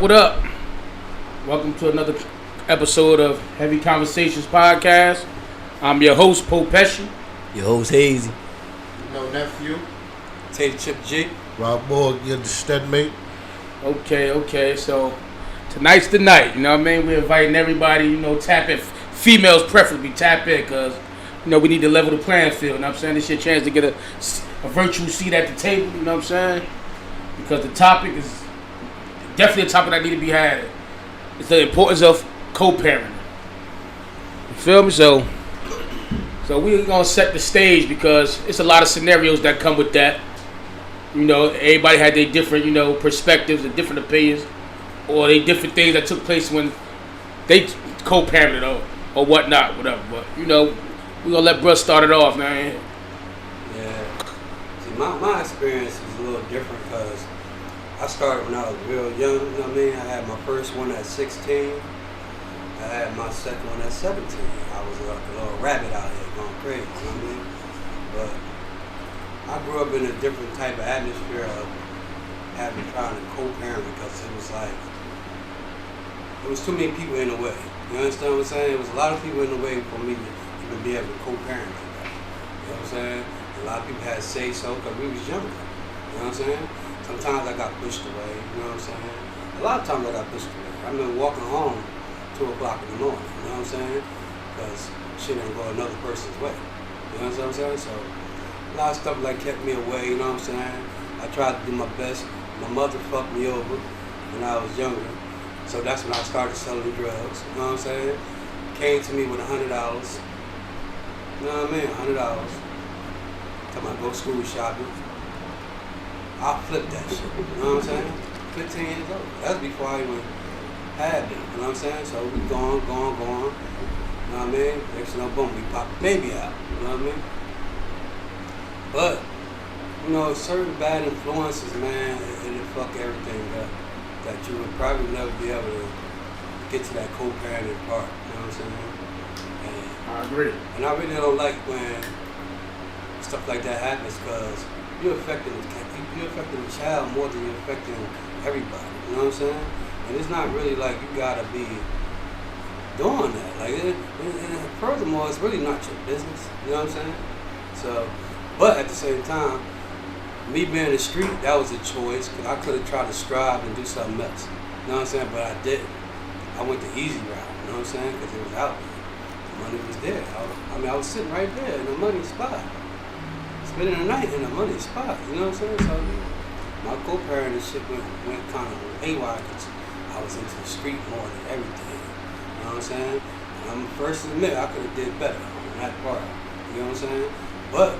up? What up? Welcome to another episode of Heavy Conversations Podcast. I'm your host, Poe Pesci. Your host, Hazy. No nephew. Tater Chip G. Rob Morgan, you're the stud mate. Okay. So tonight's the night. You know what I mean? We're inviting everybody. Tap in. Females preferably tap in because we need to level the playing field. You know what I'm saying? This your chance to get a virtual seat at the table. You know what I'm saying? Because the topic is definitely a topic that need to be had. It's the importance of co-parenting. You feel me? So we're gonna set the stage because it's a lot of scenarios that come with that. Everybody had their different, perspectives and different opinions, or they different things that took place when they co-parented or whatnot, whatever. But we're gonna let Bruh start it off, man. Yeah. See, my experience is a little different because I started when I was real young. You know what I mean? I had my first one at 16. I had my second one at 17. I was like a little rabbit out here going crazy. You know what I mean? But I grew up in a different type of atmosphere of trying to co-parent because it was like there was too many people in the way. You understand what I'm saying? There was a lot of people in the way for me to even be able to co-parent like that. You know what I'm saying? A lot of people had to say so because we was younger. You know what I'm saying? Sometimes I got pushed away. You know what I'm saying? A lot of times I got pushed away. I remember walking home 2 o'clock in the morning. You know what I'm saying? Because shit didn't go another person's way. You know what I'm saying? So a lot of stuff like kept me away. You know what I'm saying? I tried to do my best. My mother fucked me over when I was younger. So that's when I started selling drugs. You know what I'm saying? Came to me with $100. You know what I mean? $100. Come on, go school shopping. I flipped that shit. You know what I'm saying? 15 years old. That's before I even had them. You know what I'm saying? So we going. You know what I mean? Next thing you know, boom, we pop the baby out. You know what I mean? But, certain bad influences, man, it fuck everything up. That you would probably never be able to get to that co-parenting part. You know what I'm saying? And I agree. And I really don't like when stuff like that happens because you're affecting the child more than you're affecting everybody. You know what I'm saying? And it's not really like you gotta be doing that. Like, and furthermore, it's really not your business. You know what I'm saying? So, but at the same time, me being in the street, that was a choice because I could have tried to strive and do something else. You know what I'm saying? But I didn't. I went the easy route. You know what I'm saying? Because it was out there. The money was there. I was sitting right there in the money spot. Spending the night in the money spot, you know what I'm saying? So my co-parenting shit went kind of haywire because I was into the street more than everything. You know what I'm saying? And I'm first to admit I could have did better on that part. You know what I'm saying? But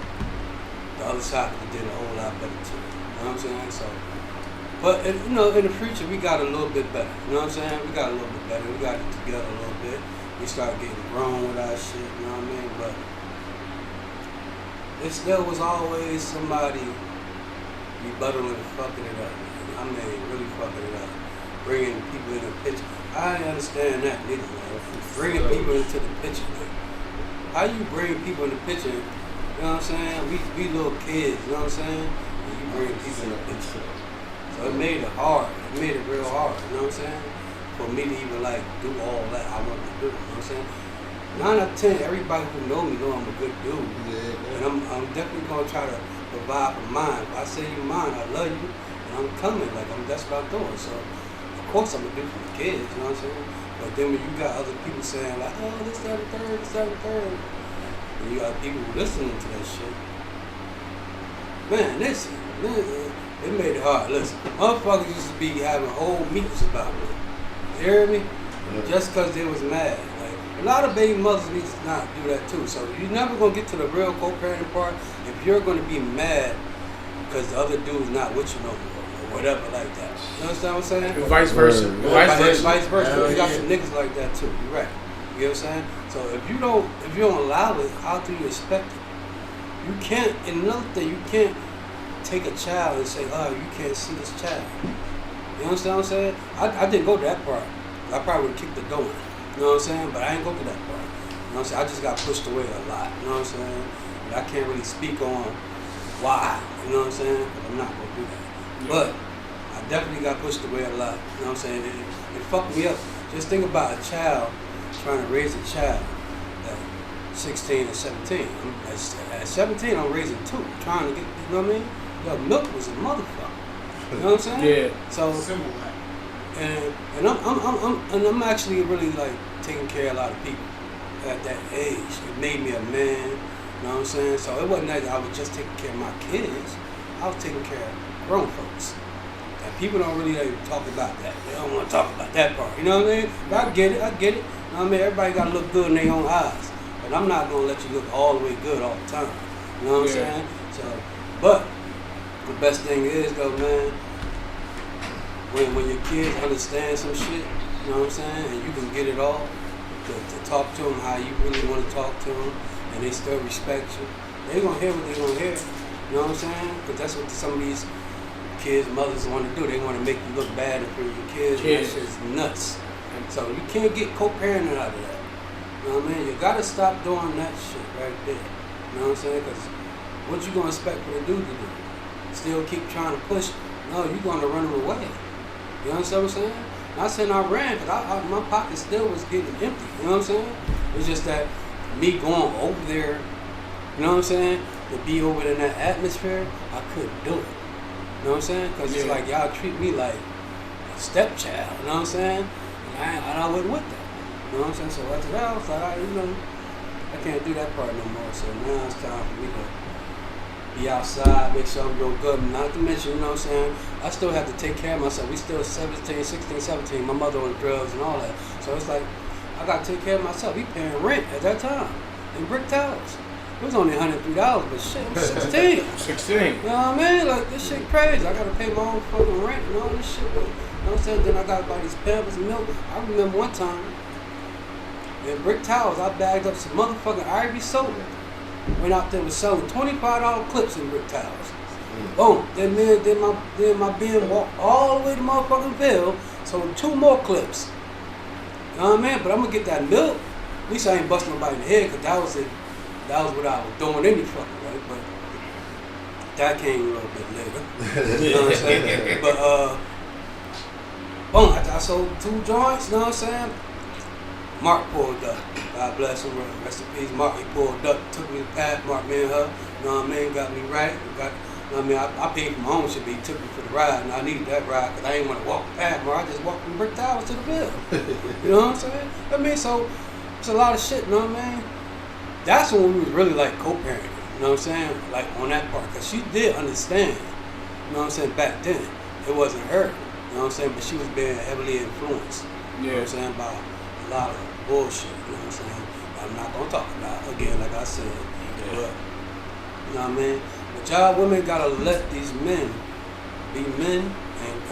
the other side could have did a whole lot better too. You know what I'm saying? So, but in the future we got a little bit better. You know what I'm saying? We got a little bit better. We got it together a little bit. We started getting grown with our shit. You know what I mean? But there was always somebody rebuttaling and fucking it up. I mean, really fucking it up. Bringing people in the picture. I didn't understand that neither, man. Bringing people into the picture. Man. How you bring people in the picture, you know what I'm saying? We little kids, you know what I'm saying? And you bring people in the picture. So it made it hard. It made it real hard, you know what I'm saying? For me to even do all that I wanted to do, you know what I'm saying? 9 out of 10, everybody who know me know I'm a good dude. Yeah. And I'm definitely going to try to provide for mine. If I say you mine, I love you, and I'm coming. That's what I'm doing. So, of course, I'm going to do for the kids, you know what I'm saying? But then when you got other people saying, oh, this, that, and third, and you got people who listening to that shit, man, listen, it made it hard. Listen, motherfuckers used to be having whole meetings about me. You hear me? Yeah. Just because they was mad. A lot of baby mothers need to not do that too. So you're never going to get to the real co-parenting part if you're going to be mad because the other dude's not with you no more or whatever like that. You understand what I'm saying? And vice versa. Vice versa. You got some niggas like that too. You're right. You know what I'm saying? So if you don't allow it, how do you expect it? You can't, and another thing, you can't take a child and say, oh, you can't see this child. You understand what I'm saying? I didn't go to that part. I probably would have kicked the door in. You know what I'm saying? But I ain't go to that part. You know what I'm saying? I just got pushed away a lot. You know what I'm saying? But I can't really speak on why. You know what I'm saying? But I'm not going to do that. Yeah. But I definitely got pushed away a lot. You know what I'm saying? It fucked me up. Just think about a child trying to raise a child at 16 or 17. At 17, I'm raising two, trying to get, you know what I mean? Yo, milk was a motherfucker. You know what I'm saying? Yeah. So, and I'm actually really like taking care of a lot of people at that age. It made me a man. You know what I'm saying? So it wasn't like I was just taking care of my kids. I was taking care of grown folks. And people don't really like, talk about that. They don't want to talk about that part. You know what I mean? But I get it. You know what I mean? Everybody got to look good in their own eyes. But I'm not going to let you look all the way good all the time. You know what I'm saying? So, but the best thing is, though, man, when your kids understand some shit, you know what I'm saying, and you can get it all, to talk to them how you really want to talk to them, and they still respect you, they going to hear what they going to hear. You know what I'm saying? Because that's what some of these kids' mothers want to do. They want to make you look bad in front of your kids, and that shit's nuts. And so you can't get co-parenting out of that. You know what I mean? You got to stop doing that shit right there. You know what I'm saying? Because what you going to expect for the dude to do? Still keep trying to push? No, you're going to run them away. You understand what I'm saying? Not saying I ran, but my pocket still was getting empty. You know what I'm saying? It's just that me going over there, you know what I'm saying, to be over in that atmosphere, I couldn't do it. You know what I'm saying? Because it's like y'all treat me like a stepchild. You know what I'm saying? And I wasn't with that. You know what I'm saying? So after that, I was like, I can't do that part no more. So now it's time for me to be outside, make sure I'm doing good. Not to mention, you know what I'm saying, I still have to take care of myself. We still 17, 16, 17. My mother on drugs and all that. So it's like, I got to take care of myself. We paying rent at that time in brick towers. It was only $103, but shit, I'm 16. 16. You know what I mean? Like, this shit crazy. I got to pay my own fucking rent and all this shit. But, you know what I'm saying? Then I got to buy these Pampers and milk. I remember one time, in brick towers, I bagged up some motherfucking Ivy soda. Went out there and selling $25 clips in brick towers. Boom. Then my bin walked all the way to motherfucking Ville, sold 2 more clips. You know what I mean? But I'm gonna get that milk. At least I ain't busting nobody in the head, because that was it. That was what I was doing any fucking way. But that came a little bit later. You know what I'm saying? But boom, after I sold 2 joints, you know what I'm saying? Mark pulled up. God bless him. Rest in peace. Mark, he pulled up, took me to Pat, Mark, me and her. You know what I mean? Got me right. You know what I mean? I paid for my own shit, but he took me for the ride, and I needed that ride because I didn't want to walk past Mark. I just walked from brick towers to the Ville. You know what I'm saying? I mean, so it's a lot of shit, you know what I mean? That's when we was really like co-parenting, you know what I'm saying? Like on that part, because she did understand, you know what I'm saying, back then. It wasn't her, you know what I'm saying? But she was being heavily influenced, you know what I'm saying, by a lot of bullshit, you know what I'm saying? I'm not going to talk about it again, like I said, but, you know what I mean? But y'all women got to let these men be men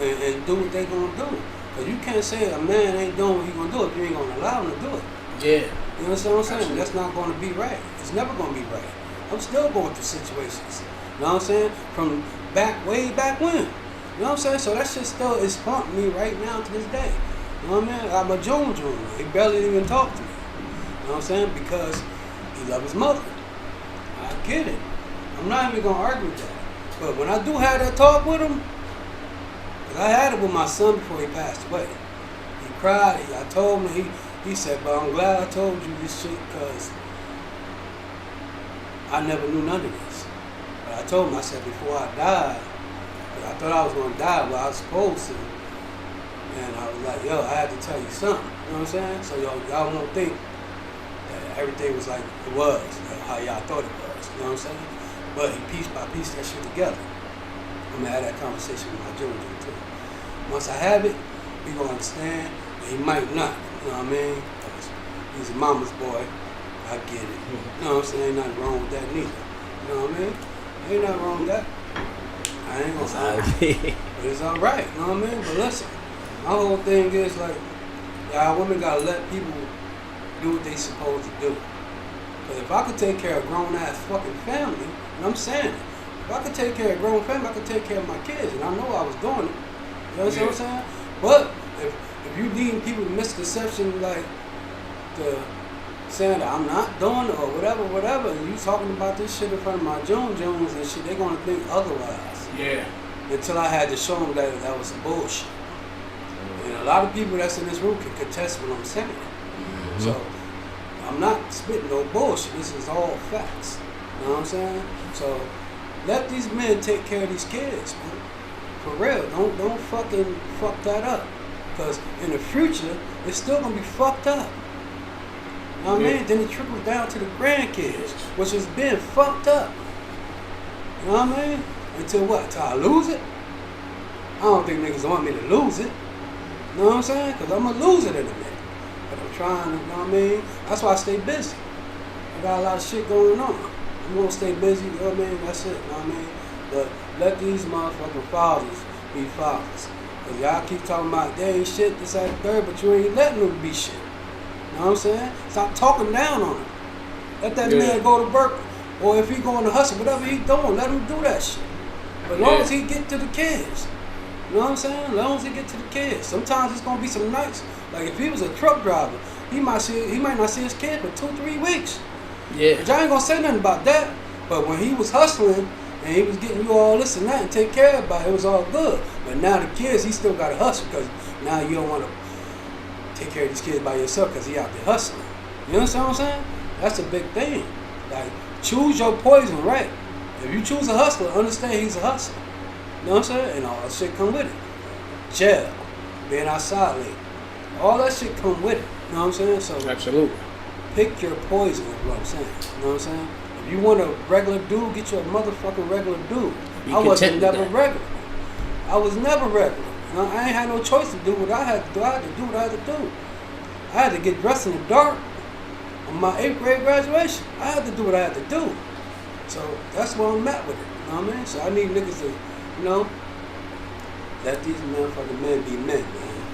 and do what they going to do. Because you can't say a man ain't doing what he going to do if you ain't going to allow him to do it. Yeah. You understand what I'm saying? That's not going to be right. It's never going to be right. I'm still going through situations. You know what I'm saying? From way back when. You know what I'm saying? So that shit still is haunting me right now to this day. You know what I mean? I'm a June. He barely even talked to me. You know what I'm saying? Because he loves his mother. I get it. I'm not even going to argue with that. But when I do have that talk with him, because I had it with my son before he passed away. He cried. I told him, he said, but I'm glad I told you this shit because I never knew none of this. But I told him, I said, before I died, I thought I was going to die, but I was supposed to. And I was like, yo, I had to tell you something. You know what I'm saying? So y'all won't think that everything was like it was, how y'all thought it was. You know what I'm saying? But he piece by piece that shit together. I'm going to have that conversation with my junior too. Once I have it, he going to understand, and he might not. You know what I mean? Because he's a mama's boy. I get it. You know what I'm saying? Ain't nothing wrong with that neither. You know what I mean? Ain't nothing wrong with that. I ain't gonna say but it's alright. You know what I mean? But listen, my whole thing is like, y'all women gotta let people do what they supposed to do. Because if I could take care of grown ass fucking family, and I'm saying it, if I could take care of grown family, I could take care of my kids. And I know I was doing it. You know what I'm saying? But if you leading people to misconception like the saying that I'm not doing it or whatever, and you talking about this shit in front of my Jones and shit, they gonna think otherwise. Yeah. until I had to show them that that was some bullshit. And a lot of people that's in this room can contest what I'm saying. Mm-hmm. So I'm not spitting no bullshit. This is all facts. You know what I'm saying? So let these men take care of these kids, man. For real. Don't fucking fuck that up. Because in the future, it's still gonna be fucked up. You know what I mean? Then it trickles down to the grandkids, which has been fucked up. You know what I mean? Until what? Until I lose it? I don't think niggas want me to lose it. You know what I'm saying? Because I'm going to lose it in a minute. But I'm trying, you know what I mean? That's why I stay busy. I got a lot of shit going on. I'm going to stay busy, you know what I mean? That's it, you know what I mean? But let these motherfucking fathers be fathers. Because y'all keep talking about they ain't shit, this, that, and third, but you ain't letting them be shit. You know what I'm saying? Stop talking down on him. Let that man go to work. Or if he going to hustle, whatever he doing, let him do that shit. But as long as he get to the kids. You know what I'm saying? As long as he get to the kids. Sometimes it's gonna be some nights. Like if he was a truck driver, he might not see his kids for 2-3 weeks. Yeah. But y'all ain't gonna say nothing about that. But when he was hustling and he was getting you all this and that and take care of it, it was all good. But now the kids, he still gotta hustle because now you don't want to take care of these kids by yourself because he out there hustling. You understand what I'm saying? That's a big thing. Like, choose your poison right. If you choose a hustler, understand he's a hustler. You know what I'm saying? And all that shit come with it. Jail, being outside late, all that shit come with it. You know what I'm saying? So absolutely. Pick your poison is what I'm saying. You know what I'm saying? If you want a regular dude, get you a motherfucking regular dude. I wasn't never regular. I was never regular. You know, I ain't had no choice to do what I had to do. I had to do what I had to do. I had to get dressed in the dark on my 8th grade graduation. I had to do what I had to do. So that's where I'm at with it. You know what I mean? So I need niggas to, you know, let these motherfucking men be men, man.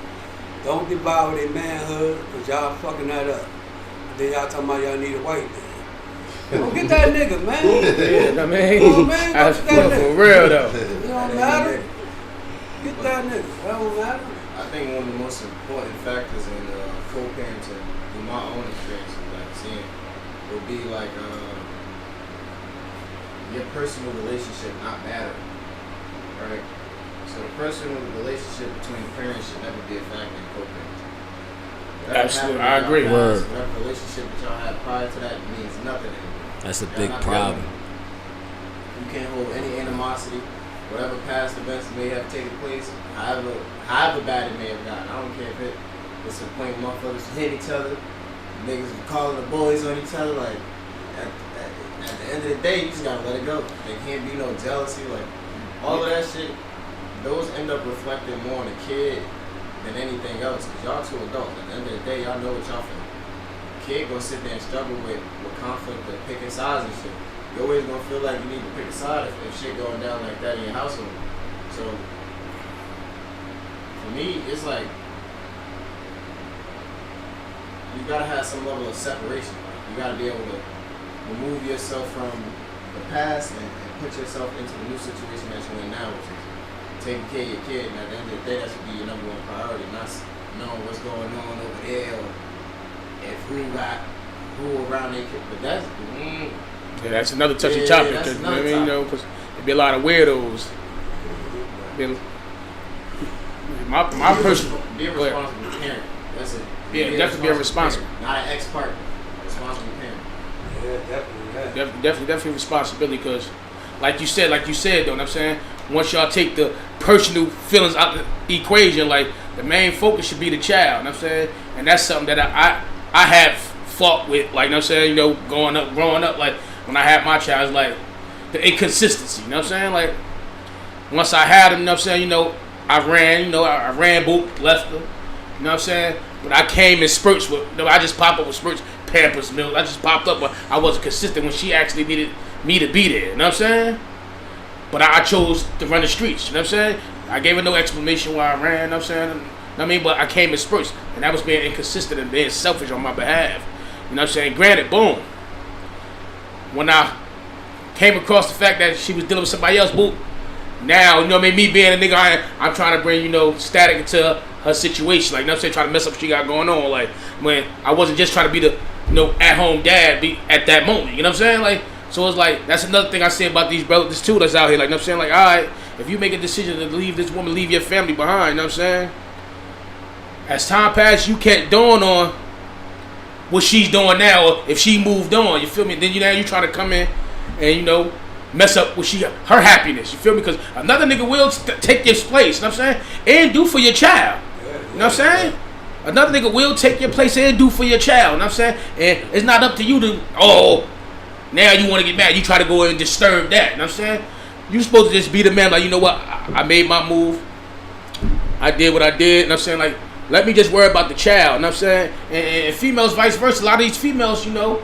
Don't devour their manhood, because y'all fucking that up. And then y'all talking about y'all need a white man. Don't get that nigga, man. Yeah, I mean, you know what I mean? Don't get that nigga. For real, though. It don't matter. Get that nigga. That don't matter. I think one of the most important factors in co-parenting, in my own experiences, like seeing, would be like your personal relationship not matter, right? So the personal relationship between parents should never be a factor in co-parenting. Absolutely, I agree. Whatever relationship that y'all had prior to that means nothing anymore. That's a big problem. You can't hold any animosity. Whatever past events may have taken place, however bad it may have gotten. I don't care if it's a point where motherfuckers hit each other, niggas calling the boys on each other. Like at the end of the day, you just gotta let it go. There can't be no jealousy. Like all of that shit, those end up reflecting more on the kid than anything else. Cause y'all two adults. At the end of the day, y'all know what y'all feel. Kid gonna sit there and struggle with conflict and picking sides and shit. You always gonna feel like you need to pick a side if shit going down like that in your household. So for me, it's like you gotta have some level of separation. You gotta be able to remove yourself from the past and put yourself into the new situation that you're in now, which is taking care of your kid. And at the end of the day, that should be your number one priority, not knowing what's going on over there or if who around their kid. But that's yeah, that's another touchy topic. Because you know, because there'd be a lot of weirdos. My personal. Be a responsible parent. That's it. Yeah, definitely be a responsible. Parent, not an ex-partner. Responsible parent. Yeah, definitely. Definitely responsibility. Because, like you said, though, you know what I'm saying? Once y'all take the personal feelings out the equation, like the main focus should be the child. You know what I'm saying? And that's something that I have fought with. Like, you know what I'm saying? You know, growing up, like. When I had my child, it's like the inconsistency, you know what I'm saying? Like, once I had him, you know what I'm saying, I ran, boop, left her, you know what I'm saying? But I came in spurts I just popped up with spurts, Pampers, milk. I just popped up, but I wasn't consistent when she actually needed me to be there, you know what I'm saying? But I chose to run the streets, you know what I'm saying? I gave her no explanation why I ran, you know what I'm saying? You know what I mean? But I came in spurts, and that was being inconsistent and being selfish on my behalf, you know what I'm saying? Granted, boom. When I came across the fact that she was dealing with somebody else, boop. Now, you know what I mean? Me being a nigga, I'm trying to bring, static into her situation. Like, you know what I'm saying? Trying to mess up what she got going on. Like, when I wasn't just trying to be the, at-home dad at that moment. You know what I'm saying? Like, so it's like, that's another thing I say about these brothers too that's out here. Like, you know what I'm saying? Like, all right, if you make a decision to leave this woman, leave your family behind, you know what I'm saying? As time passes, you can't dawn on what she's doing now, or if she moved on, you feel me? Then you try to come in and, you know, mess up with her happiness, you feel me? Because another nigga will take your place, you know what I'm saying? And do for your child, you know what I'm saying? Another nigga will take your place and do for your child, you know what I'm saying? And it's not up to you to, now you want to get mad. You try to go and disturb that, you know what I'm saying? You supposed to just be the man, like, you know what? I made my move. I did what I did, you know what I'm saying? Like, let me just worry about the child, you know what I'm saying? And females, vice versa. A lot of these females, you know,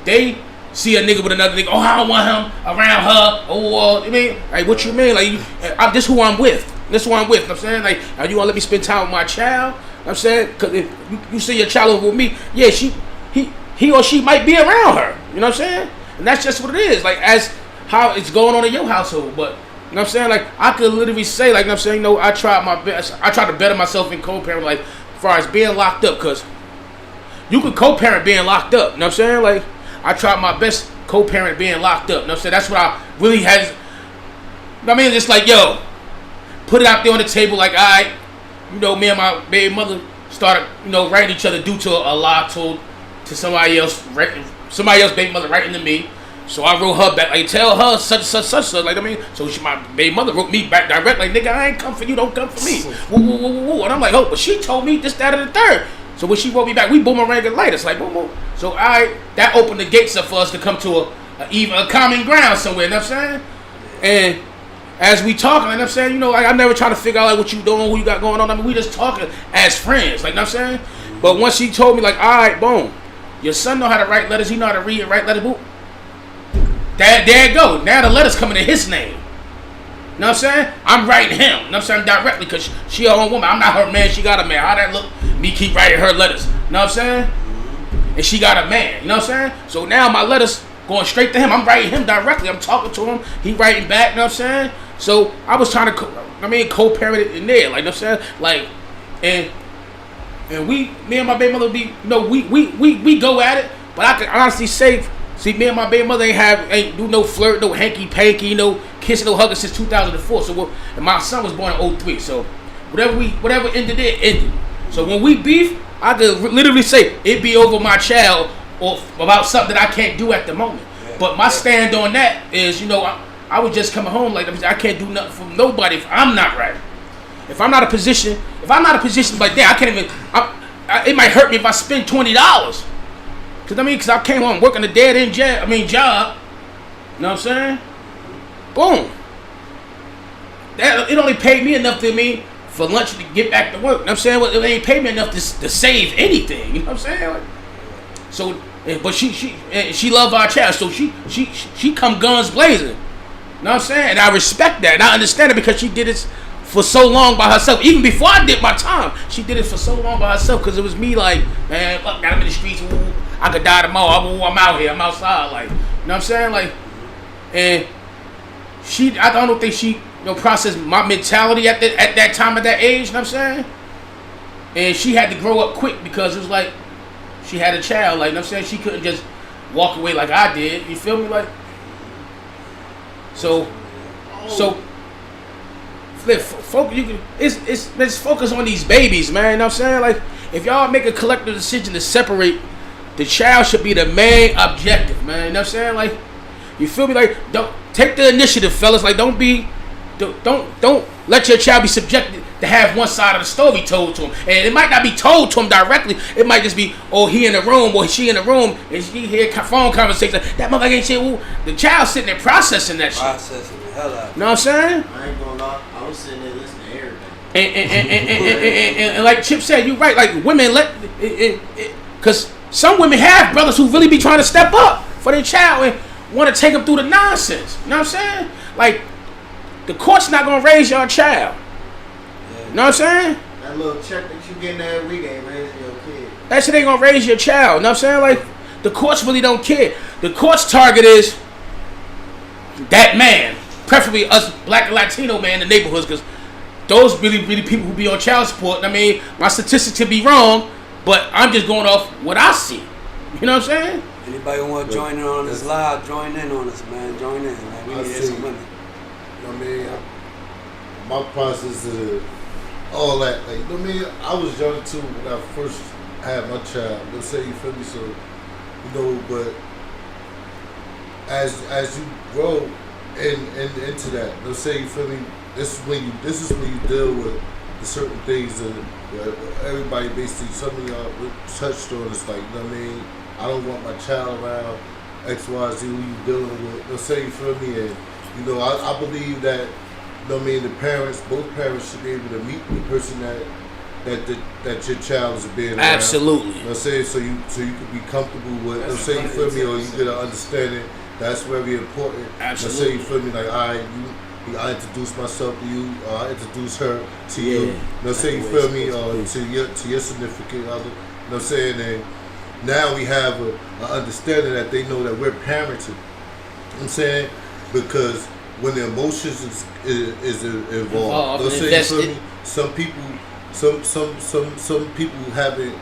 they see a nigga with another nigga. Oh, I don't want him around her. Oh, I mean, like, what you mean? Like, this who I'm with. This who I'm with, you know what I'm saying? Like, are you gonna let me spend time with my child? You know what I'm saying? Because if you see your child over with me, yeah, he or she might be around her. You know what I'm saying? And that's just what it is. Like, as how it's going on in your household. But, you know what I'm saying? Like, I could literally say, like, you know what I'm saying? You know, I tried my best. I tried to better myself in co-parent, like, as far as being locked up. Because you could co-parent being locked up. You know what I'm saying? Like, I tried my best co-parent being locked up. You know what I'm saying? That's what I really had. You know what I mean? Just like, yo, put it out there on the table. Like, all right, you know, me and my baby mother started, you know, writing each other due to a lie told to somebody else, somebody else baby mother writing to me. So I wrote her back, like, tell her such, like, I mean, so my baby mother wrote me back direct, like, nigga, I ain't come for you, don't come for me. Woo. And I'm like, oh, but she told me this, that, and the third. So when she wrote me back, we boomerang later. It's like, boom. So that opened the gates up for us to come to a common ground somewhere, you know what I'm saying? And as we talking, you know what I'm saying, you know, like, I never try to figure out, like, what you doing, who you got going on. I mean, we just talking as friends, like, you know what I'm saying? But once she told me, like, all right, boom, your son know how to write letters, he know how to read and write letters, boom. There it go. Now the letters coming in his name. You know what I'm saying? I'm writing him. You know what I'm saying? Directly, because she her own woman. I'm not her man. She got a man. How that look? Me keep writing her letters. You know what I'm saying? And she got a man. You know what I'm saying? So now my letters going straight to him. I'm writing him directly. I'm talking to him. He writing back. You know what I'm saying? So I was trying to, co-parent it in there. Like, you know what I'm saying? Like, and me and my baby mother be, you know, we go at it. But I can honestly say, see, me and my baby mother ain't do no flirt, no hanky-panky, no kissing, no hugging since 2004. So and my son was born in 03. So whatever ended it, ended. So when we beef, I could literally say it be over my child or about something that I can't do at the moment. But my stand on that is, you know, I was just coming home like, I can't do nothing for nobody if I'm not right. If I'm not a position like that, I can't even. It might hurt me if I spend $20. Because I came home working a dead-end job. You know what I'm saying? Boom. It only paid me enough for lunch to get back to work. You know what I'm saying? Well, it ain't paid me enough to save anything. You know what I'm saying? Like, so, but she love our child. So she come guns blazing. You know what I'm saying? And I respect that. And I understand it because she did it for so long by herself. Even before I did my time, she did it for so long by herself because it was me like, man, fuck, I'm in the streets. Ooh, I could die tomorrow. I'm out here. I'm outside. Like, you know what I'm saying? Like, and I don't think she, you know, processed my mentality at that time, at that age. You know what I'm saying? And she had to grow up quick because it was like she had a child. Like, you know what I'm saying? She couldn't just walk away like I did. You feel me? Like, so. Let's focus on these babies, man. You know what I'm saying? Like, if y'all make a collective decision to separate, the child should be the main objective, man. You know what I'm saying? Like, you feel me? Like, don't take the initiative, fellas. Like, don't let your child be subjected to have one side of the story told to him. And it might not be told to him directly. It might just be, oh, he in the room or she in the room and she hear phone conversation. That motherfucker ain't shit. Ooh, the child sitting there processing that shit. Processing the hell out of it. You know what I'm saying? I ain't gonna lie. I was sitting there listening to everything. And like Chip said, you're right. Like, women because some women have brothers who really be trying to step up for their child and want to take them through the nonsense. You know what I'm saying? Like, the court's not gonna raise your child. You know what I'm saying? That little check that you getting every week ain't raising your kid. That shit ain't gonna raise your child. You know what I'm saying? Like, the courts really don't care. The court's target is that man, preferably us black and Latino man in the neighborhoods, because those really people who be on child support. I mean, my statistics could be wrong, but I'm just going off what I see. You know what I'm saying? Anybody want to join in on this live, join in on us, man. Join in, man. We need some women. I mean, my process of all that. Like, you know what I mean? I was young too when I first had my child. Let's say, you feel me? So, you know, but as you grow into that, let's say, you feel me? This is when you deal with the certain things that everybody basically, some of y'all touched on. It's like, you know what I mean? I don't want my child around X, Y, Z, who you dealing with. Let's say, you feel me? And, you know, I believe that, you know what I mean, both parents should be able to meet the person that your child is being around. Absolutely. You know what I'm saying? So you can be comfortable with, let's say, you feel me, or you get an understanding. That's very important. Absolutely. Let's say, you feel me, like, all right, I introduce myself to you, or I introduce her to you. You know what I'm saying? You feel me? Or to your significant other. You know what I'm saying? And now we have an understanding that they know that we're parenting. You know what I'm saying? Because when the emotions is involved, let's say, you feel me? Some people haven't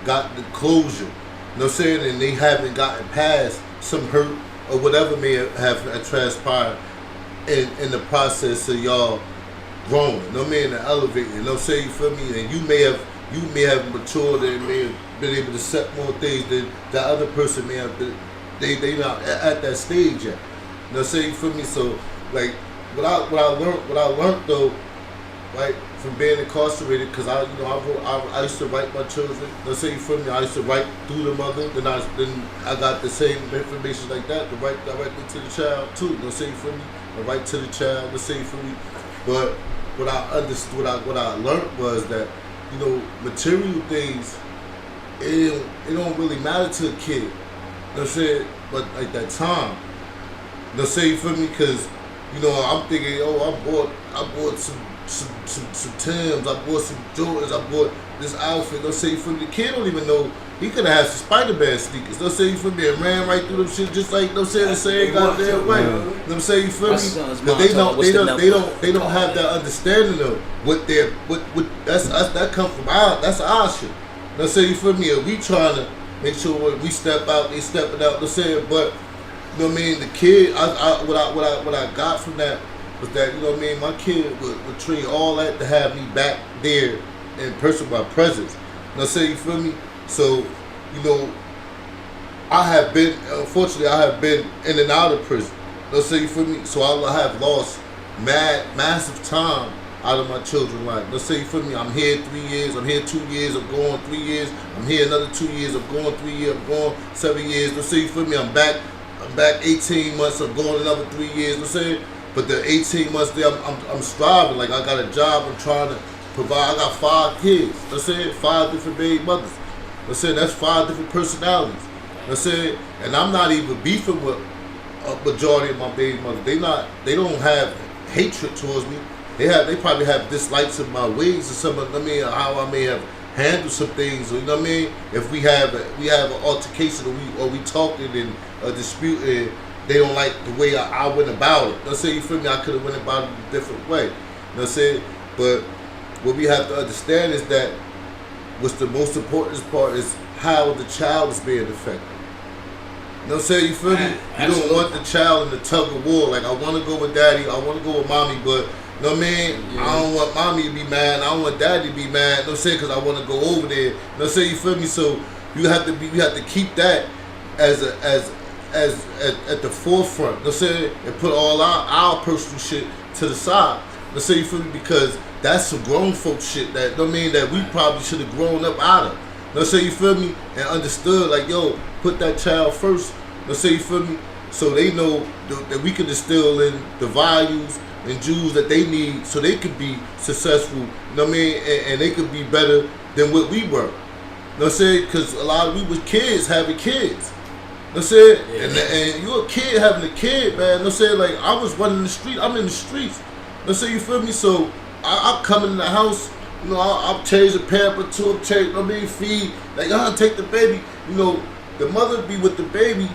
got the closure. You know what I'm saying? And they haven't gotten past some hurt or whatever may have transpired in the process of y'all growing. You know what I mean? And elevating. You know what I'm saying? You feel me? And you may have matured and may have been able to set more things than that other person may have been. They not at that stage yet. You know what I'm saying? You feel me? So like what I learned though, right, from being incarcerated, because I used to write my children. Let's say, you feel me? I used to write through the mother. Then I got the same information like that to write directly to the child too. Let's say, you feel me? I write to the child. Let's say, you feel me? But what I understood, what I learned was that, you know, material things, it don't really matter to a kid. You know what I'm saying? But like that time, let's say, you feel me? Because, you know, I'm thinking, I bought some Timbs, I bought some Jordans, I bought this outfit. Let's say, you feel me? The kid don't even know. He could have had some Spider-Man sneakers. Let's say, you feel me? And ran right through them shit just like, let's say, the same goddamn way. You know what I'm saying? You feel me? Because they don't have that understanding of what that come from that's our shit. Let's say, you feel me? And we trying to make sure when we step out, they stepping out. Let's say, but you know what I mean? The kid, what I got from that was that, you know what I mean, my kid would treat all that to have me back there in person, my presence. Let's say, you feel me? So, you know, unfortunately, I have been in and out of prison. Let's say, you feel me? So I have lost massive time out of my children's life. Let's say, you feel me? I'm here 3 years, I'm here 2 years, I'm going 3 years, I'm here another 2 years, I'm going 3 years, I'm going 7 years. Let's say, you feel me? I'm back 18 months, I'm going another 3 years. Let's say, but the 18 months there, I'm striving. Like, I got a job, I'm trying to provide. I got 5 kids. Let's say 5 different baby mothers. Let's say that's 5 different personalities. Let's say, and I'm not even beefing with a majority of my baby mothers. They don't have hatred towards me. They probably have dislikes of my ways or something. I mean, how I may have handled some things. You know what I mean? If we have an altercation or we talking and a dispute and they don't like the way I went about it. Let's say, you feel me? I could have went about it a different way. You know what I'm saying? But what we have to understand is that what's the most important part is how the child is being affected. You know what I'm saying? You feel me? You don't want the child in the tug of war. Like, I want to go with daddy, I want to go with mommy, but you know what I mean? Yeah. I don't want mommy to be mad, I don't want daddy to be mad. You know what I'm saying? Because I want to go over there. You know what I'm saying? You feel me? So you have to keep that as at the forefront. You know what I'm saying? And put all our personal shit to the side. Let's say, you feel me? Because that's some grown folk shit that, you know what I mean, that we probably should have grown up out of. Let's say, you feel me? And understood, like, yo, put that child first. Let's say, you feel me? So they know that we can instill in the values and Jews that they need so they could be successful, you know what I mean? And they could be better than what we were. You know what I'm saying? Because a lot of we was kids having kids. You know what I'm saying? Yeah. And you're a kid having a kid, man. You know what I'm saying? Like, I was running the street. I'm in the streets. You know what I'm saying? You feel me? So I'm coming in the house, you know, I'll change the pamper to him, change, you know what I mean, feed. Like, I'll take the baby. You know, the mother be with the baby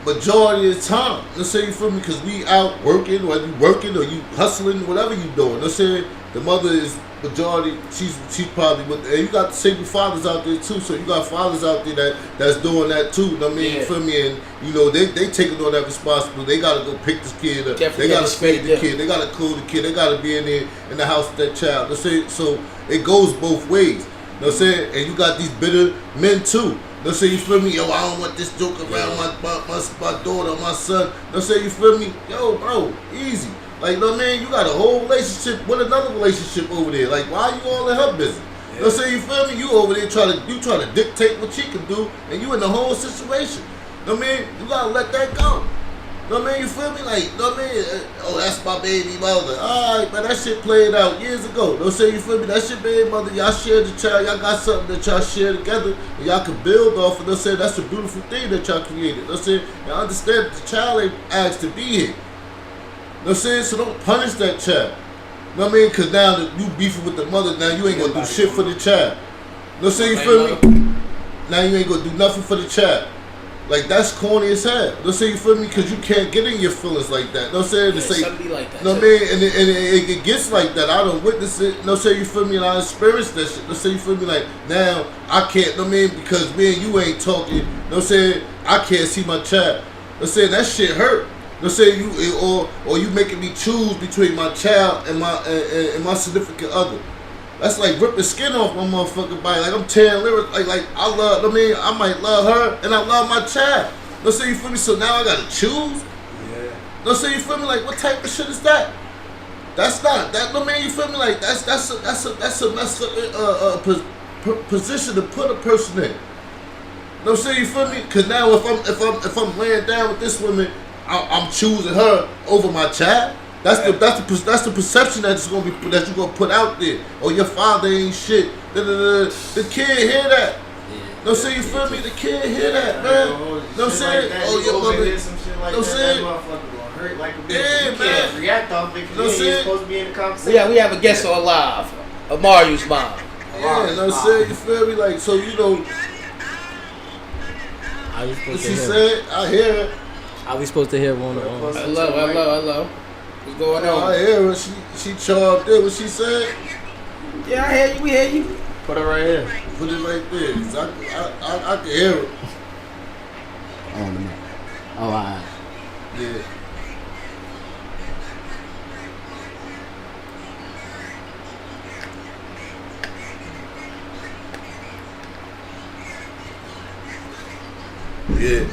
majority of the time. Let's say, you feel me? Because we out working, or you working, or you hustling, whatever you doing. Let's say the mother is majority, she's probably with. And you got single fathers out there too. So you got fathers out there that's doing that too. You know what I mean, Yeah. you feel me? And you know they taking on that responsibility. They gotta go pick this kid up. Definitely They gotta respect feed the them. kid. They gotta clothe the kid. They gotta be in there in the house with that child. Let's say so it goes both ways. You know what I'm saying? And you got these bitter men too. Let's say you feel me, yo, I don't want this joke around my daughter or my son. Let's say you feel me, yo, bro, easy. Like, you know what I mean? You got a whole relationship with another relationship over there. Like, why you all in her business? Yeah. Let's say you feel me, you over there trying to dictate what she can do, and you in the whole situation. You know what I mean? You gotta let that go. You know what I mean? You feel me? Like, you know what I mean? Oh, that's my baby mother. Alright, man, that shit played out years ago. Don't say you feel me? That's your baby mother. Y'all share the child. Y'all got something that y'all share together, and y'all can build off of. Don't say that's a beautiful thing that y'all created. Don't say y'all understand that the child ain't asked to be here. You know what I'm saying? So don't punish that child. You know what I mean? Because now that you beefing with the mother, now you ain't gonna do shit for the child. You know what I'm saying? You feel me? Now you ain't gonna do nothing for the child. Like, that's corny as hell. Let's say you feel me? Because you can't get in your feelings like that. No saying to say, something like that. no man, and it gets like that. I don't witness it. No say you feel me, and I experienced that shit. No say you feel me, like now I can't. No man, because me and you ain't talking. No saying I can't see my child. No saying that shit hurt. No say you or you making me choose between my child and my significant other. That's like ripping skin off my motherfucking body. Like I'm tearing lyrics. Like I love. I mean, I might love her and I love my child. Let's say you feel me. So now I gotta choose. Yeah. Let's say you feel me. Like what type of shit is that? That's not that. No man, you feel me? Like that's a messed up position to put a person in. No say you feel me? Cause now if I'm laying down with this woman, I'm choosing her over my child. That's the perception that you're gonna put out there. Oh, your father ain't shit. The kid hear that. No say you feel me? The kid hear that, man. No I'm saying? Oh, your mother. Some shit like No that. saying? That motherfucker gonna hurt like a bitch. Yeah, You man. can't react off it No because you ain't saying? supposed to be in the conversation. Yeah, we have a guest on live. Amari's mom. Yeah, no saying? You feel me? Like so, you know. How you What supposed she to hear? said, I hear her. How we supposed to hear one on one? Hello. What's going on? I hear her. She charged in what she said. Yeah, I hear you. We hear you. Put it right here. Put it right there. 'Cause I can hear her. Oh, no. Oh, alright. Yeah. Yeah.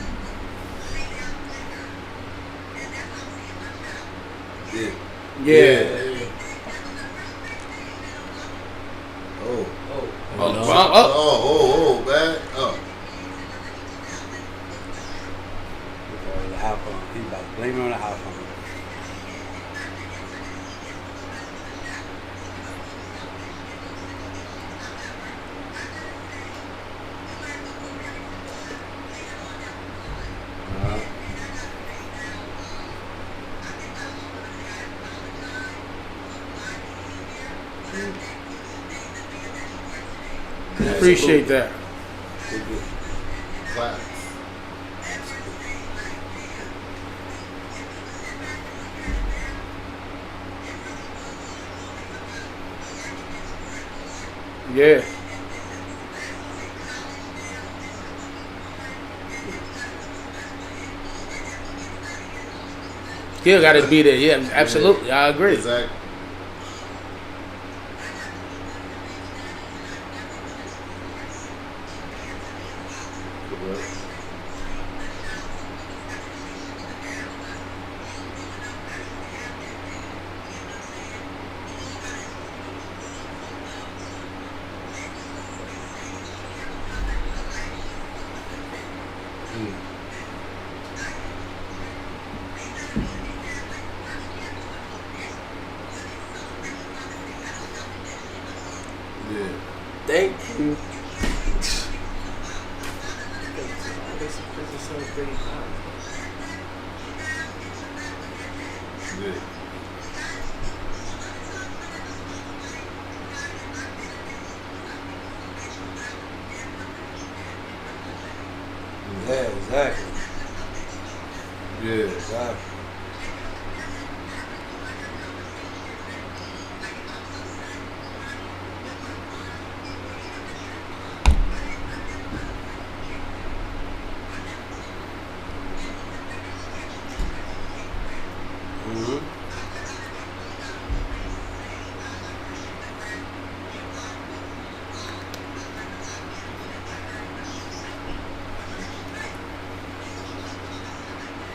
Yeah. Yeah. Oh. Oh, Man. Oh. The iPhone. He about to blame it on the iPhone. appreciate that. Clap. Yeah. Still got to be there. Yeah, absolutely. I agree. Exactly. Yeah. Thank you. Yeah. Yeah, exactly. Yeah. Exactly.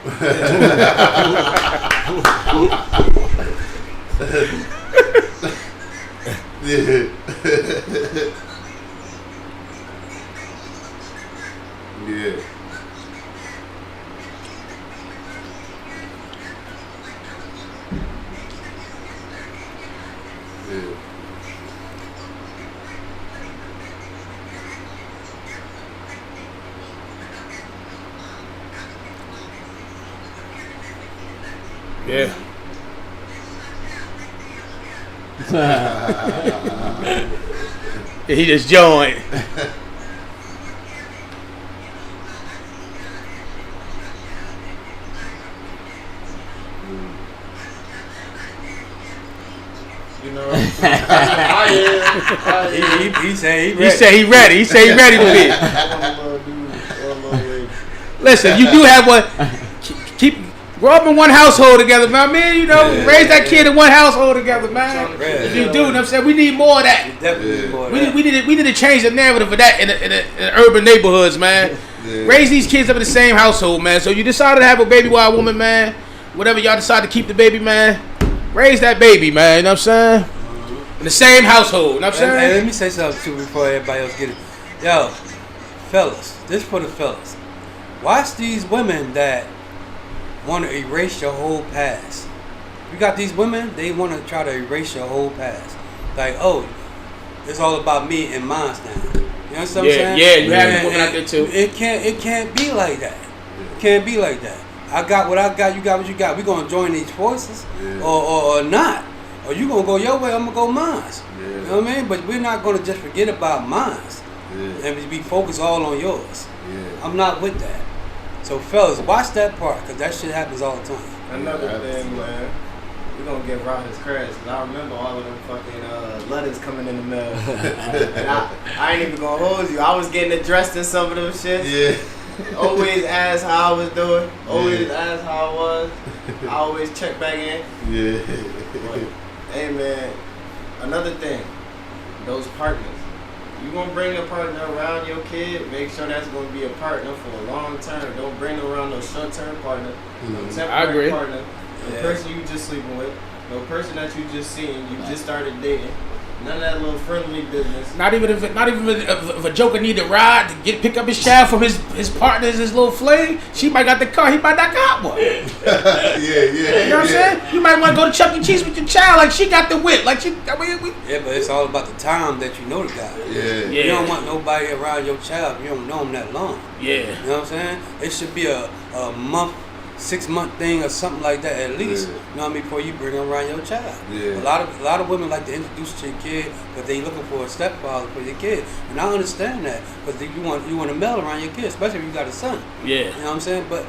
Yeah. Yeah. Yeah. Yeah. He just joined. You know, I He said he He ready. said he ready. He said he ready to be. Listen, you do have one. Keep grow up in one household together, man. I mean, you know, raise that kid in one household together, man. If you do, you know what I'm saying, we need more of that. Definitely more of that. We need to change the narrative of that in urban neighborhoods, man. Yeah. Raise these kids up in the same household, man. So you decided to have a baby with a woman, man. Whatever y'all decide to keep the baby, man. Raise that baby, man. You know what I'm saying? In the same household. You know what I'm And saying? let me say something too before everybody else get it. Yo, fellas, this for the fellas. Watch these women that want to erase your whole past. You got these women, they want to try to erase your whole past. Like, oh, it's all about me and mine now. You know what I'm saying? Yeah, you have women out there too. It can't be like that. It can't be like that. I got what I got, you got what you got. We gonna join these forces or not. Or you gonna go your way, I'm gonna go mine. Yeah. You know what I mean? But we're not gonna just forget about mine Yeah. and be focused all on yours. Yeah. I'm not with that. So fellas, watch that part, cause that shit happens all the time. Another thing, man. We're gonna give Rob his credits. Cause I remember all of them fucking letters coming in the mail. And I ain't even gonna hold you. I was getting addressed in some of them shits. Yeah. Always ask how I was doing. Always ask how I was. I always check back in. Yeah. But, hey man, another thing. Those partners. You gonna bring a partner around your kid, make sure that's gonna be a partner for a long term. Don't bring them around no short term partner, no temporary I agree. partner, no person you just sleeping with, no person that you just seen, you just started dating. None of that little friendly business. Not even if a joker need to ride to pick up his child from his partners, his little flame. She might got the car, he might not got one. Yeah. You know what I'm saying? You might want to go to Chuck E. Cheese with your child, like she got the whip, like she. I mean, Yeah, but it's all about the time that you know the guy. Yeah. You don't want nobody around your child if you don't know him that long. Yeah. You know what I'm saying? It should be a month, 6 month thing or something like that at least. Yeah. You know what I mean? Before you bring around your child. Yeah. A lot of women like to introduce to your kid, but they looking for a stepfather for your kid, and I understand that because you want a male around your kid, especially if you got a son. Yeah. You know what I'm saying? But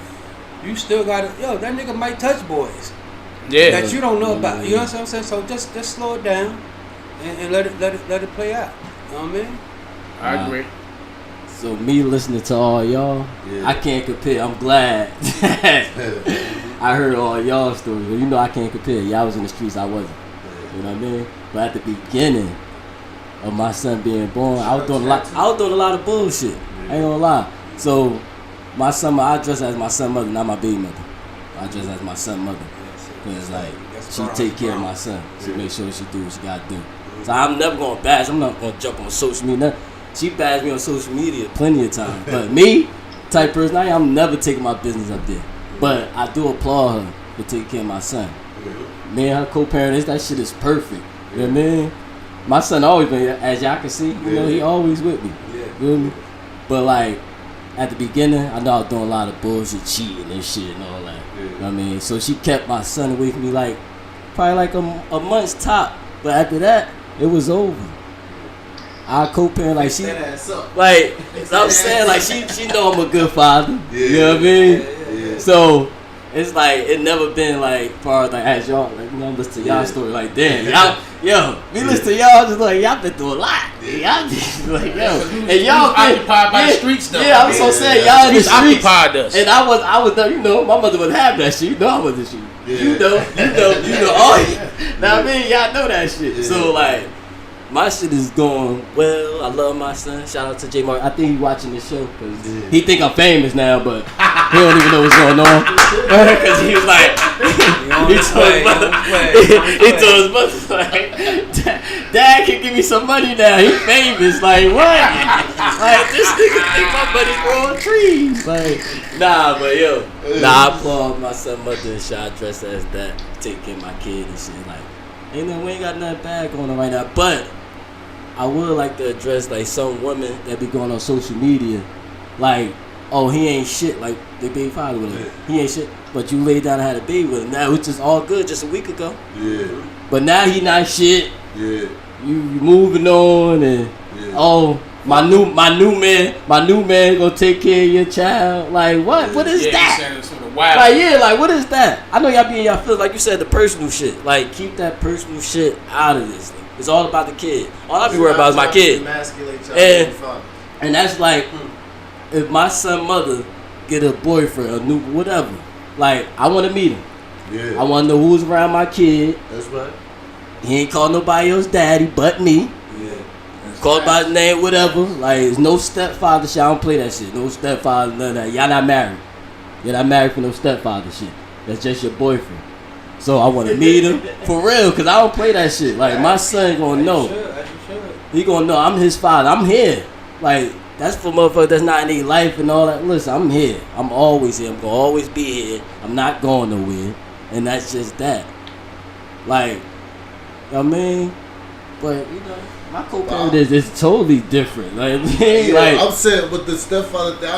you still got to, that nigga might touch boys Yeah. that you don't know about. You know what I'm saying? So just slow it down and let it play out. You know what I mean? I agree. So me listening to all y'all, Yeah. I can't compare. I'm glad. I heard all y'all stories. But you know I can't compare. Y'all was in the streets, I wasn't. You know what I mean? But at the beginning of my son being born, I was doing a lot of bullshit. I ain't gonna lie. So my son, I dress as my son mother, not my baby mother. I dress as my son mother. Cause like she take care of my son. She make sure she do what she gotta do. So I'm never gonna bash. I'm not gonna jump on social media. She bashed me on social media plenty of times. But me, type person, I'm never taking my business up there. But I do applaud her for taking care of my son. Me and her co-parent, that shit is perfect. You know what I mean? My son always been, as y'all can see, you know, he always with me. You feel me? But like, at the beginning, I know I was doing a lot of bullshit, cheating and shit and all that. You know what I mean? So she kept my son away from me like, probably like a month's top. But after that, it was over. I co-parent like she, like I'm saying, like she know I'm a good father. Yeah. You know what I mean? Yeah. So it's like it never been like far as like as y'all like listen to y'all story like damn y'all we listen to y'all just like y'all been through a lot. Y'all just like and y'all been occupied by the streets though. Yeah, I'm so saying y'all in the streets. Occupied us. And I was you know my mother would have that shit. You know I wasn't shit. Yeah. You know all now I mean y'all know that shit. Yeah. So like. My shit is going well. I love my son. Shout out to J Mark. I think he's watching this show because he think I'm famous now, but He don't even know what's going on. Because he was like, he told his mother, like, Dad can give me some money now. He famous. Like, what? Like, this nigga think my money growing trees. Like, nah, but yo. Nah, I applaud my son, mother, and shit. I dress as that. Take care of my kid and shit. Like, we ain't got nothing bad going on right now. But I would like to address, like, some women that be going on social media. Like, oh, he ain't shit, like the baby father with him. He ain't shit, but you laid down and had a baby with him. Now, which is all good just a week ago. Yeah. But now he not shit. Yeah. You moving on and oh, my new man gonna take care of your child. Like what? What is that? Like like what is that? I know y'all be in y'all feelings, like you said, the personal shit. Like keep that personal shit out of this. It's all about the kid. All I be worried about is my kid. And that's like. If my son mother get a boyfriend, a new whatever, like I want to meet him. Yeah. I want to know who's around my kid. That's right. He ain't called nobody else daddy but me. Yeah. Called by his name, whatever. Like there's no stepfather shit. I don't play that shit. No stepfather, none of that. Y'all not married. You're not married for no stepfather shit. That's just your boyfriend. So I want to meet him for real, cause I don't play that shit. Like my son gonna know. He gonna know I'm his father. I'm here. Like. That's for motherfuckers that's not in their life and all that. Listen, I'm here. I'm always here. I'm going to always be here. I'm not going nowhere. And that's just that. Like, you know what I mean? But, you know, my co-parent is totally different. Like, like I'm saying with the stepfather thing,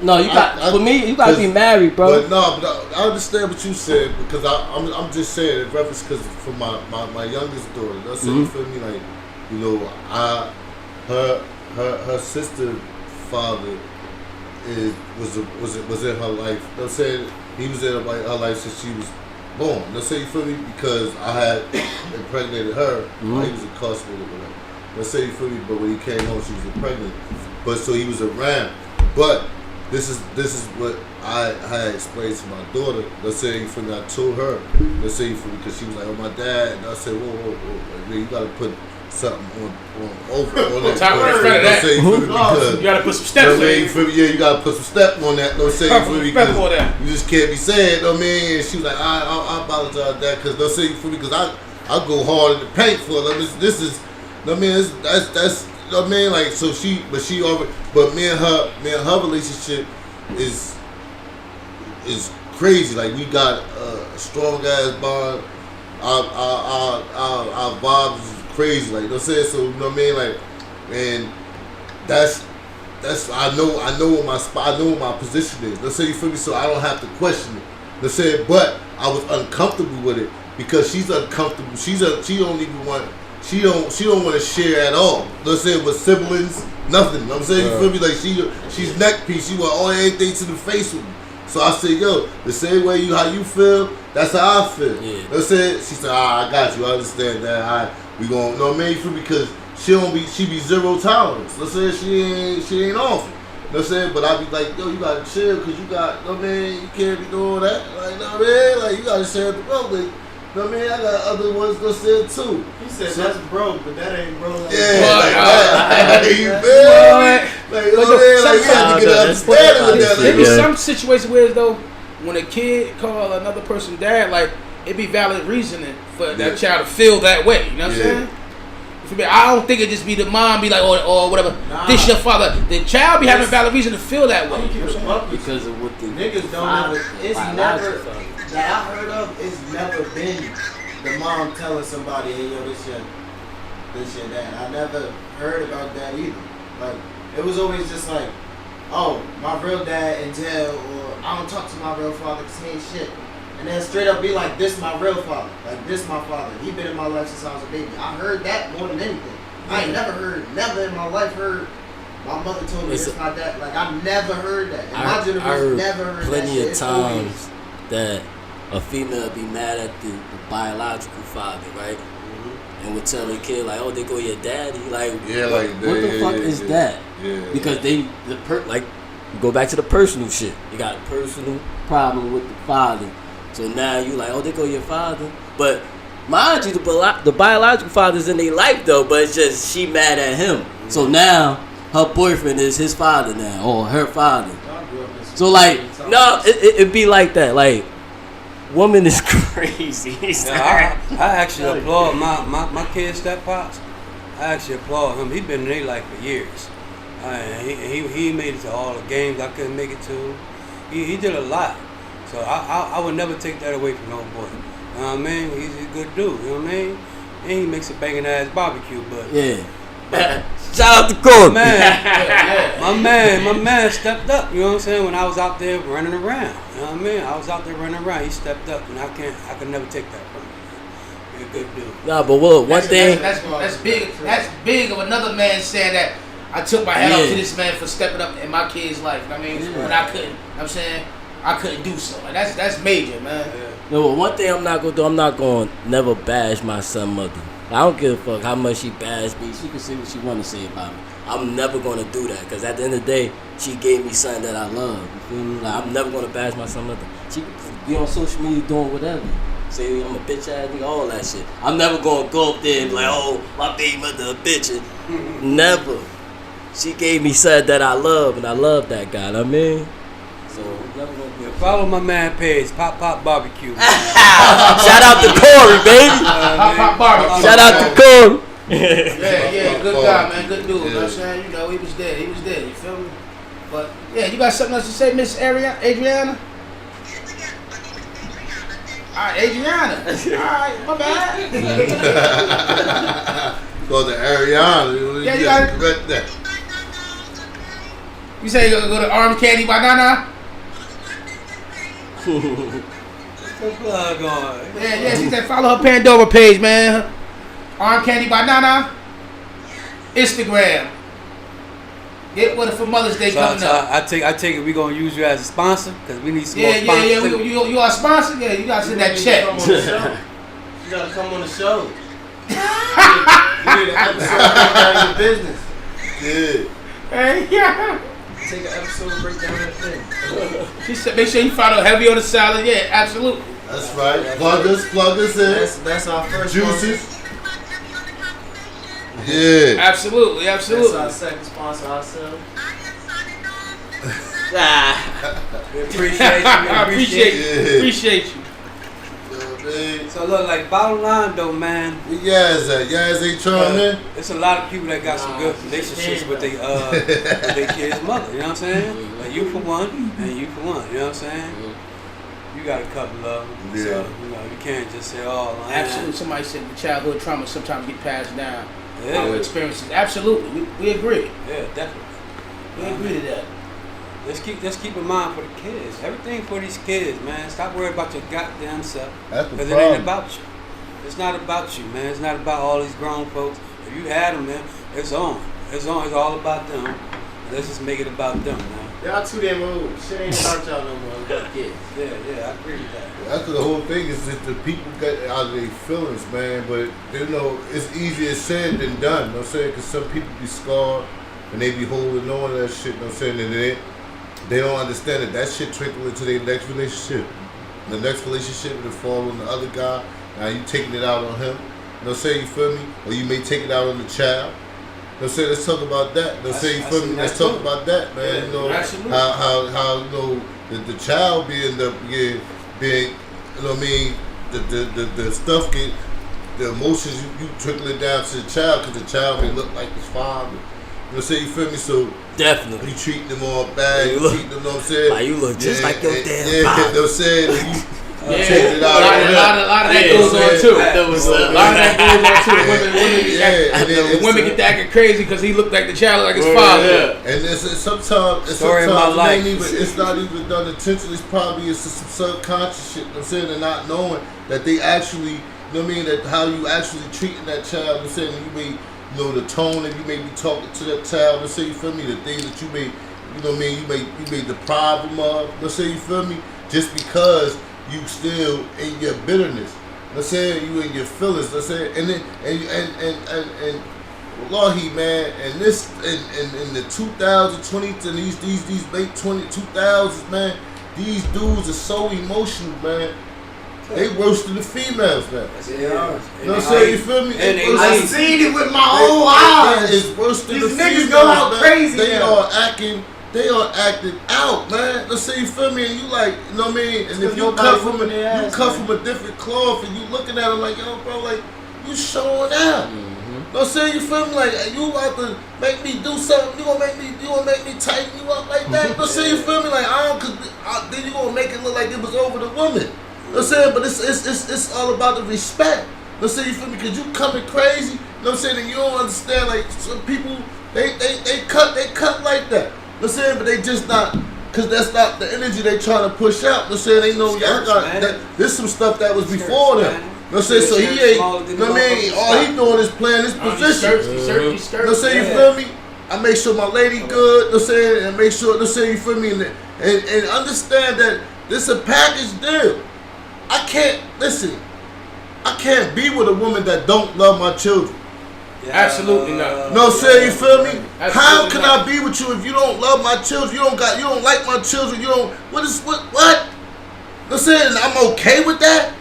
no, you got, for me, you got to be married, bro. But no, but I understand what you said because I'm just saying in reference because for my youngest daughter, that's you feel me? Like, you know, her sister father was in her life. You know what I'm saying? He was in her life since she was born. Let's say you feel me? Because I had impregnated her while he was incarcerated or whatever. Let's say you feel me? But when he came home, she was pregnant. But so he was around. But this is what I had explained to my daughter. Let's say you feel me? I told her. Let's say you feel me? Because she was like, "Oh, my dad." And I said, "Whoa. Like, you gotta put something on that. Top of that. You gotta put some steps on it. Yeah, you gotta put some step on that. Don't say you feel me? You just can't be saying, you know what I mean? And she was like, I apologize that because don't say you feel me because I go hard in the paint for it. This is, you know what I mean? That's you know what I mean? Like so but me and her relationship is crazy. Like we got a strong ass bond. Our vibes is crazy, like you know what I'm saying. So you know what I mean, like, and that's I know what my spot, I know what my position is. Let's say you feel me, so I don't have to question it. Let's say, but I was uncomfortable with it because she's uncomfortable. She don't want to share at all. Let's say with siblings, nothing. You know what I'm saying, you feel me, like she's neck piece. She want all everything to the face with me. So I said, yo, the same way how you feel, that's how I feel. Yeah. Let's say she said, I got you. I understand that. We gon' know what I mean? Because she be zero tolerance. Let's say she ain't off it. You know what I'm saying? But I be like, yo, you gotta chill because you got, you know what I mean? You can't be doing that. Like, you know what I mean? Like, you gotta share the bro. Like, you know what I mean? I got other ones that said too. He said that's broke, but that ain't broke. Like you feel me? Like, you know what I mean? Like, you have to get an understanding with that. There be some situations where, though, when a kid call another person dad, like, it be valid reasoning for that child to feel that way. You know what I'm saying? I don't think it just be the mom be like, or whatever. Nah. This your father. The child be having valid reason to feel that way. Because of what the niggas don't ever. It's never that I heard of. It's never been the mom telling somebody, "Hey, yo, this your dad." I never heard about that either. Like it was always just like, "Oh, my real dad in jail," or "I don't talk to my real father because he ain't shit." And then straight up be like, this my real father. Like, this my father. He been in my life since I was a baby. I heard that more than anything. I ain't never in my life heard my mother told me this my dad. Like, I never heard that. In my generation, never heard that. Plenty of times that a female be mad at the biological father, right? Mm-hmm. And would tell the kid, like, oh, they go your daddy. Like, what the fuck is that? Yeah, because like, go back to the personal shit. You got a personal problem with the father. So now you like, oh, they go your father. But mind you, the biological father's in their life though, but it's just she mad at him. Mm-hmm. So now her boyfriend is his father now, or her father. I grew up in So like, no, it be like that. Like, woman is crazy. Yeah, I actually applaud my kid's steppops. I actually applaud him. He's been in their life for years. He made it to all the games I couldn't make it to. He did a lot. So I would never take that away from no boy. You know what I mean? He's a good dude. You know what I mean? And he makes a banging ass barbecue, but yeah. Shout out to Corey. My man stepped up. You know what I'm saying? When I was out there running around, you know what I mean? I was out there running around. He stepped up, and I could never take that from him. He's a good dude. Nah, but look, one thing. That's big. That's big of another man saying that I took my hat off to this man for stepping up in my kid's life. I mean, when I couldn't. I'm saying I couldn't do so. And that's major, man. Yeah. No, but one thing I'm not gonna do. I'm not gonna never bash my son mother. I don't give a fuck how much she bashed me. She can say what she want to say about me. I'm never gonna do that because at the end of the day, she gave me something that I love. You feel me? Like, I'm never gonna bash my son mother. She can be on social media doing whatever. Say I'm a bitch ass nigga, all that shit. I'm never gonna go up there and be like, oh, my baby mother a bitch. Never. She gave me something that I love, and I love that guy. I mean, so never gonna do it. Follow my man page, Pop Barbecue. Shout out to Corey, baby. Pop barbecue. Shout out to Corey. Yeah, good guy, man, good dude. You know what I'm saying? You know, he was there, you feel me? But, yeah, you got something else to say, Miss Adriana? Alright, Adriana. Alright, my bad. Go to Ariana. Yeah, you got it. Correct that. You say you're gonna go to Arm Candy Banana? Yeah, she said follow her Pandora page, man. Arm Candy Banana. Instagram. Get with it for Mother's Day coming up. I take it we gonna use you as a sponsor because we need some more Yeah. sponsors. You are a sponsor? Yeah, you gotta send that check. You gotta come on the show. You need an episode of your business. Yeah. Hey, yeah. Take an episode and break down that thing. She said make sure you follow heavy on the salad. Yeah, absolutely. That's right. Plug us in. That's our first Juices. sponsor. Yeah. Absolutely. That's our second sponsor ourselves. We appreciate you. I appreciate you. So look, like bottom line though, man. Yaz ain't trying in. There's a lot of people that got some good relationships with their kid's mother. You know what I'm saying? Like you for one, and you for one. You know what I'm saying? You got a couple of them, Yeah. so you can't just say, "Oh, man." Absolutely. Somebody said the childhood trauma sometimes get passed down. Yeah. Our experiences. Absolutely. We agree. Yeah, definitely. We agree to that. Let's keep in mind for the kids. Everything for these kids, man. Stop worrying about your goddamn self. That's the Because it ain't problem. about you. It's not about you, man. It's not about all these grown folks. If you had them, man, it's on. It's all about them. Let's just make it about them, man. Y'all too damn old. Shit ain't about y'all no more. Kids. Yeah, I agree with that. That's the whole thing is that the people get out of their feelings, man. But it's easier said than done. You know what I'm saying? Because some people be scarred and they be holding on to that shit. You know what I'm saying? And they don't understand that shit trickle into their next relationship. The next relationship will fall on the other guy. Now you taking it out on him. You know what I'm saying? You feel me? Or you may take it out on the child. You know what I'm saying? Let's talk about that. You know what I'm saying? You feel me? Let's talk about that, man. Yeah, you know absolutely. how you know the child being being you know what I mean? The stuff get the emotions you trickling down to the child because the child may look like his father. You know what I'm saying? You feel me? So Definitely. you treat them all bad. Yeah, You treat them, you know what I'm saying? Like, you look just like your damn Yeah, you know father. what I'm saying? You Yeah, taking it out a on him. lot of that Yeah, goes on man. too. That was, A lot of that goes on too. Yeah, Women get to acting crazy because he looked like the child like his father. And sometimes Story of my life. it's not even done intentionally. It's probably some subconscious shit. You know what I'm saying? And not knowing that they actually, you know what I mean? That how you actually treating that child. You know what I'm saying? You may, you know, the tone that you may be talking to that child. Let's say, you feel me? The things that you may, you know what I mean? You may deprive them of. Let's say, you feel me? Just because you still in your bitterness. Let's say you in your feelings. Let's say, and then and wallahi, man, and this in the 2020 and these late 2000s, man, these dudes are so emotional, man. They worse than the females, man. Yeah. You know what I'm saying? You feel me? And I seen it with my own eyes. It's worse than These the niggas females, go out man. crazy They now. are acting they are acting out, man. Let's say you feel me, and you like, you know what I mean? And if you cut from a different cloth, and you looking at them like, yo, bro, like you showing out. No, say you feel me, like you about to make me do something. You gonna make me tighten you up like that. No, say you feel me, like then you gonna make it look like it was over the woman. No, saying, but it's all about the respect. No, say you feel me, cause you coming crazy. You know what I'm saying? And you don't understand, like some people they cut like that. You know what I'm saying? But they just not, cause that's not the energy they trying to push out. You know what I'm saying? They know y'all got that. There's some stuff that was before them. You know what I'm saying? So he ain't, you know what I mean? All he doing is playing his position. You know what I'm saying? You feel me? I make sure my lady good. You know what I'm saying? And make sure, you know what I'm saying? You feel me? And understand that this is a package deal. I can't be with a woman that don't love my children. Absolutely not. No, say you feel me? Absolutely How can not. I be with you if you don't love my children? You don't like my children. You don't. What? No, saying I'm okay with that.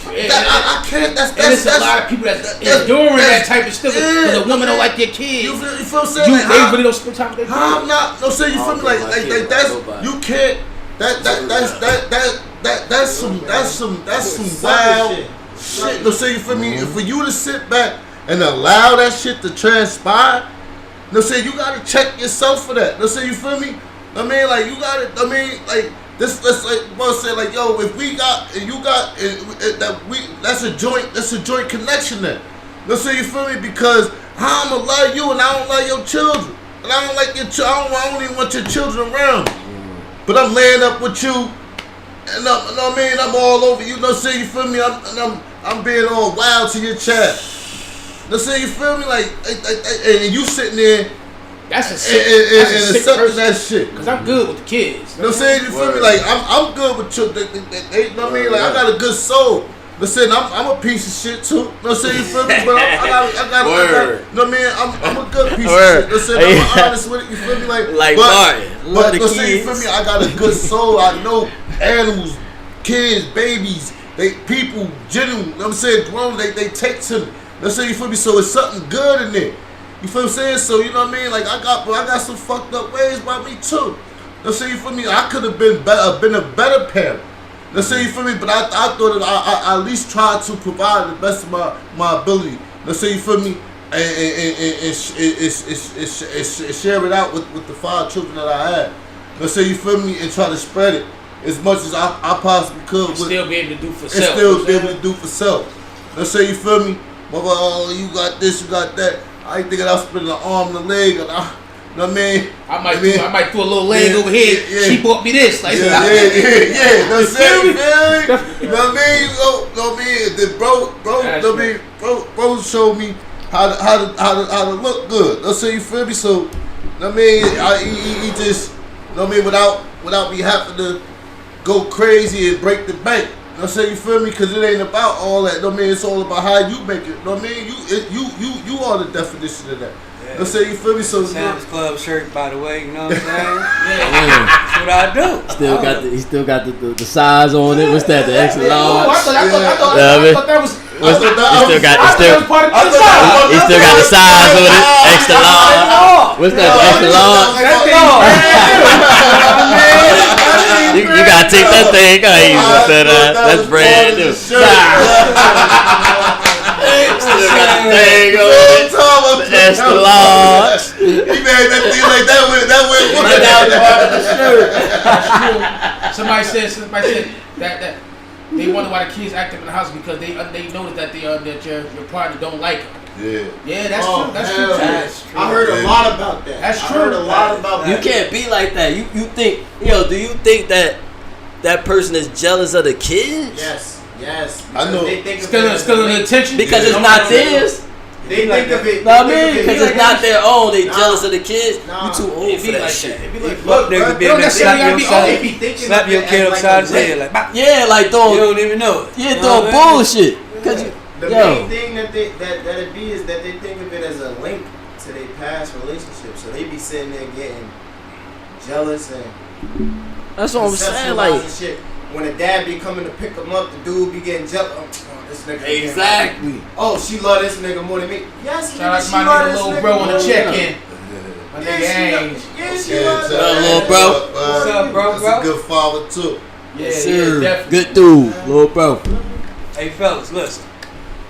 I can't. That's a lot of people that's enduring that type of stuff because a woman don't like their kids. You feel what I'm saying? They really don't spend time with their kids. I'm not. No, say you feel me? Like that's you can't. That's some wild shit. No, say you feel me? For you to sit back and allow that shit to transpire, no, say you gotta check yourself for that. No, say you feel me? I mean, like you gotta. I mean, like this. Let's like well say like yo, if we got and you got that's a joint connection there. No, say you feel me? Because how I'ma love you and I don't love your children, and I don't like your I don't even want your children around me. But I'm laying up with you, and I'm all over you. No, say you feel me? I'm being all wild to your child. No, say you feel me? Like and you sitting there. That's a sick accepting that shit. Cause I'm good with the kids. You know what I'm saying? You feel me? Like I'm good with you. You know what I mean? Like I got a good soul. Listen, I'm a piece of shit too. You know what I'm saying? You feel me? But I got you know what I mean? I'm a good piece of shit. You know what I'm saying? I'm honest with it. You feel me? Like Martin. But you feel me? I got a good soul. I know animals, kids, babies, people, genuine. You know what I'm saying? Grown. They take to me. You know what I'm saying? You feel me? So it's something good in there. You feel what I'm saying? So you know what I mean? Like I got some fucked up ways by me too. You know what I'm saying? You feel me? I could have been a better parent. Let's say you feel me, but I thought that I at least tried to provide the best of my ability. Let's say you feel me, and share it out with the 5 children that I had. Let's say you feel me, and try to spread it as much as I possibly could. Still be able to do for self. And still be able to do for self. Let's say you feel me, mother, oh, you got this, you got that. I ain't thinking I'll spend an arm and a leg, and you know what I mean? I might do a little leg over here. Yeah. She bought me this. Like, yeah. You know what I'm saying? You know what I mean? You know what I mean? The bro showed me how to look good. Let's say you feel me? So, you know what I mean? He just, you know what I mean? Without me having to go crazy and break the bank. You know what I'm saying? You feel me? Because it ain't about all that. You know what I mean? It's all about how you make it. You know what I mean? You are the definition of that. Let's say you feel me, so Sam's Club shirt, by the way, you know what I'm saying? That's what I do. He still got the size on it. What's that? The extra large. I thought that was. He still got the size on it. Extra large. What's that? The extra large. You gotta take that thing. That's brand new. Still got the thing on it. Extra large. He made that thing like that went Somebody said that they wonder why the kids active in the house because they noticed that that your partner don't like them. Yeah, that's true. That's true. I heard a lot about that. That's true. I heard a lot about that. You can't be like that. You think, do you think that person is jealous of the kids? Yes. I know. They think still an attention because it's not theirs. They think of it. No, I mean, because it's not their own. They jealous of the kids. You too old for that shit. Look, nigga, be able to slap your kid upside his head like, like throwing. You don't even know it. Yeah, throwing bullshit. The main thing that it be is that they think of it as a link to their past relationship. So they be sitting there getting jealous and that's what I'm saying. Like shit. When a dad be coming to pick him up, the dude be getting jealous. Oh, this nigga. Exactly. Oh, she love this nigga more than me. Yes, shout out to my nigga Lil Bro on the check-in. My My nigga Ainge. What up, little bro? What's up, bro? That's a good father too. Yeah, Sir, definitely. good dude, little bro. Hey, fellas, listen.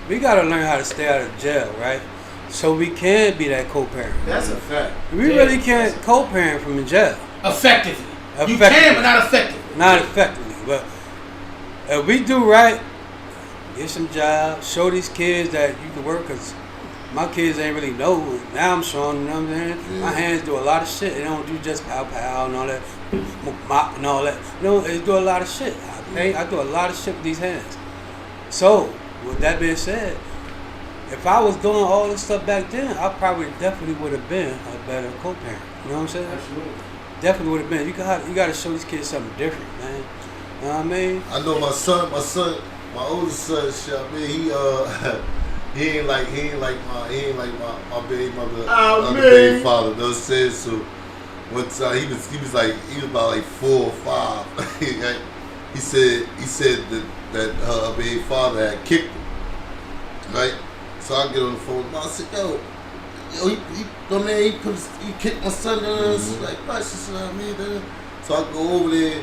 We gotta learn how to stay out of jail, right? So we can be that co-parent. That's a fact. We really can't co-parent from in jail. Effectively. You Effectively. can, but not effectively. Not effectively, but if we do right, get some jobs, show these kids that you can work, because my kids ain't really know. Now I'm showing them, you know what I'm saying? Yeah. My hands do a lot of shit. They don't do just pow pow and all that, mop and all that. You know, they do a lot of shit. I do a lot of shit with these hands. So, with that being said, if I was doing all this stuff back then, I probably definitely would have been a better co-parent. You know what I'm saying? Absolutely. Definitely would have been. You got to show these kids something different, man. You know what I mean? I know my my oldest son, shit, I mean, he ain't like my baby mother, baby father. No sense. So one time he was about like 4 or 5. he said that her baby father had kicked him, right? So I get on the phone and I said, yo, he kicked my son. Like, right, she said, I mean, so I go over there.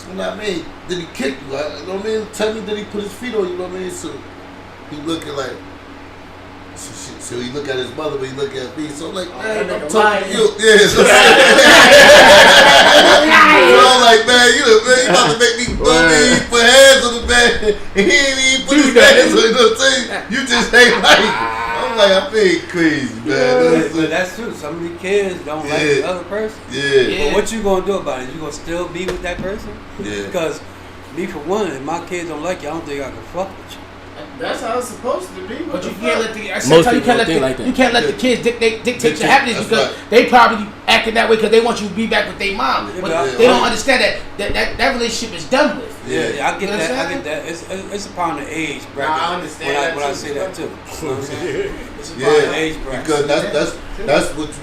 You know what I mean? Did he kick you? You know what I mean? Tell me, did he put his feet on you? You know what I mean? So he looking like, so he look at his mother, but he look at me. So I'm like, man, I'm talking to you. Yeah, so I'm like, man, you about to make me put hands on the man. And he ain't even put his hands on, you know what I'm saying? You just ain't like. I'm like, I'm being crazy, man. But that's true. Some of the kids don't like the other person. Yeah. But what you gonna do about it? You gonna still be with that person? Yeah. Because me, for one, if my kids don't like you, I don't think I can fuck with you. That's how it's supposed to be. But you can't let the Like you can't let the kids dictate your happiness, because right. they probably acting that way because they want you to be back with their mom. Yeah, But but they don't understand that relationship is done with. Yeah, I get You know that. what I I'm get that. It's upon the age bracket. I understand when that I too. say that too. You know what I'm saying? It's upon Yeah, the age bracket. because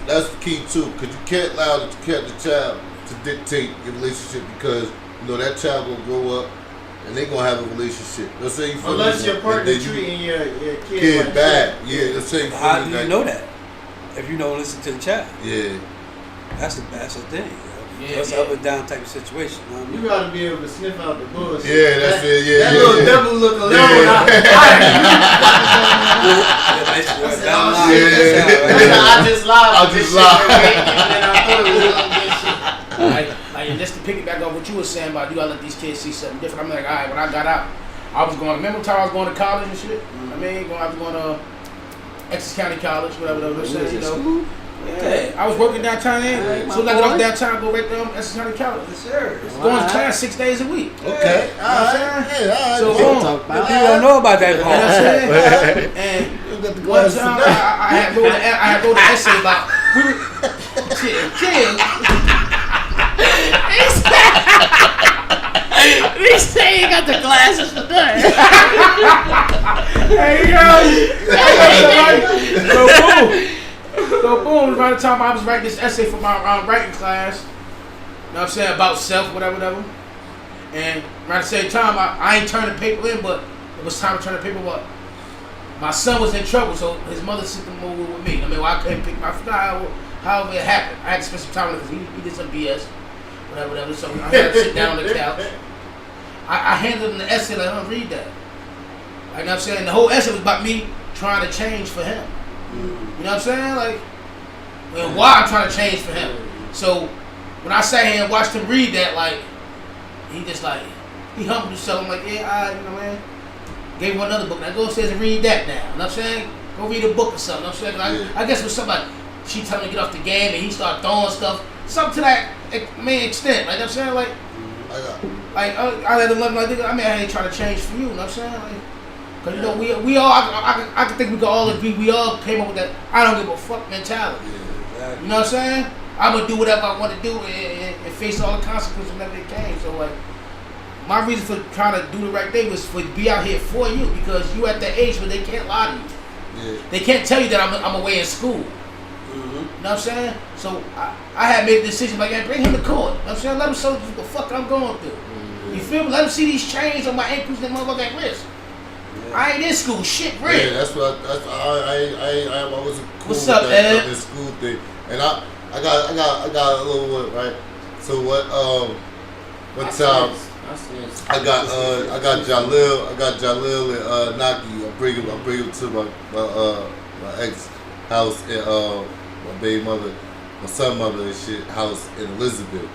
that's the key too. Because you can't allow the child to dictate your relationship, because you know that child gonna grow up and they gonna have a relationship. Let's say you feel Unless me, your partner and then treating your kid kid like bad. shit. Yeah, let's say you feel How me, do you like, know that? If you don't listen to the child, Yeah, that's the thing. Yeah, That's yeah. an up and down type of situation. You know what I mean? You gotta be able to sniff out the bullshit. yeah, that's it. Yeah, That yeah, little yeah. devil look alone. I just lied. Like, and just to piggyback on what you were saying about you gotta let these kids see something different. I'm like, all right, when I got out, I was going. Remember the time I was going to college and shit? I mean, I was going to Essex County College, whatever they saying, you know. Yeah, I was working downtown. So like I was downtown, go right there, Essex County College. Yes, sir. Going to class 6 days a week. Okay, You know what I'm saying? So We'll boom. talk about You don't know about that You know what I'm saying? And You got the one glasses time today. I had wrote an essay about He say he got the glasses for that. So boom, by the time I was writing this essay for my writing class, you know what I'm saying, about self, whatever. And around the same time, I ain't turned the paper in, but it was time to turn the paper up. My son was in trouble, so his mother sent him over with me. I mean, I couldn't pick my however it happened. I had to spend some time with him because he did some BS, whatever. So I had to sit down on the couch. I handed him the essay, like, read that. Like, you know what I'm saying? The whole essay was about me trying to change for him. You know what I'm saying? Like, and why I'm trying to change for him. So when I sat here and watched him read that, like, he just like, he humbled himself. I'm like, yeah, all right, you know, man. Gave him another book. Now go upstairs and read that now. You know what I'm saying? Go read a book or something. You know what I'm saying? I guess it was somebody, she told me to get off the game and he started throwing stuff. Something to that main extent. Like, you know what I'm saying? Like, I let him love like, I mean, I ain't trying to change for you. You know what I'm saying? Like, cause you know, we all, I think we can all agree, we all came up with that I don't give a fuck mentality. You know what I'm saying? I'm gonna do whatever I want to do and face all the consequences whenever it came. So like, my reason for trying to do the right thing was for to be out here for you, because you at that age where they can't lie to you. Yeah. They can't tell you that I'm away in school. You know what I'm saying? So I had made a decision like, yeah, bring him to court. You know what I'm saying? Let him show you what the fuck I'm going through. You feel me? Let him see these chains on my ankles and motherfucking wrist. I ain't in school. Shit, real. Yeah, that's what I wasn't cool What's with up, that Ed? in school thing. And I I got a little one, right? So one time I got Jalil and Naki. I bring him to my ex house and my baby mother, my son mother and shit house in Elizabeth.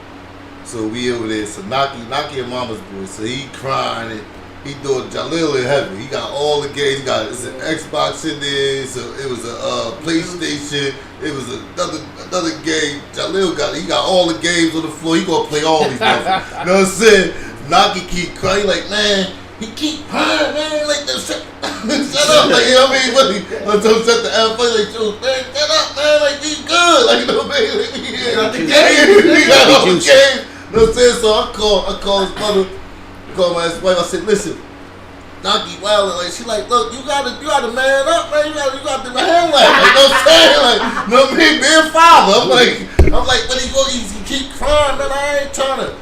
So we over there. So Naki and Mama's boy. So he crying and he doing Jalil in heaven. He got all the games. He got it's an Xbox in there. So it was a PlayStation. It was another game. Jalil he got all the games on the floor. He gonna play all these motherfuckers. You know what I'm saying? Naki keep crying like, man, he keep crying, man, like that shut up, like, you know what I mean? Really, until shut the F up, like, man, shut up, man, like, be good, like, you know what I mean? Like, he got the game, he got all the games. You know what I'm saying? So I call his mother, call my ex-wife. I said, listen, Naki wildin', like, she like, look, you gotta man up, man. You got to man like, you know what I'm saying? Like, you know what I mean? Being father, I'm like, but he keep crying, man. I ain't trying to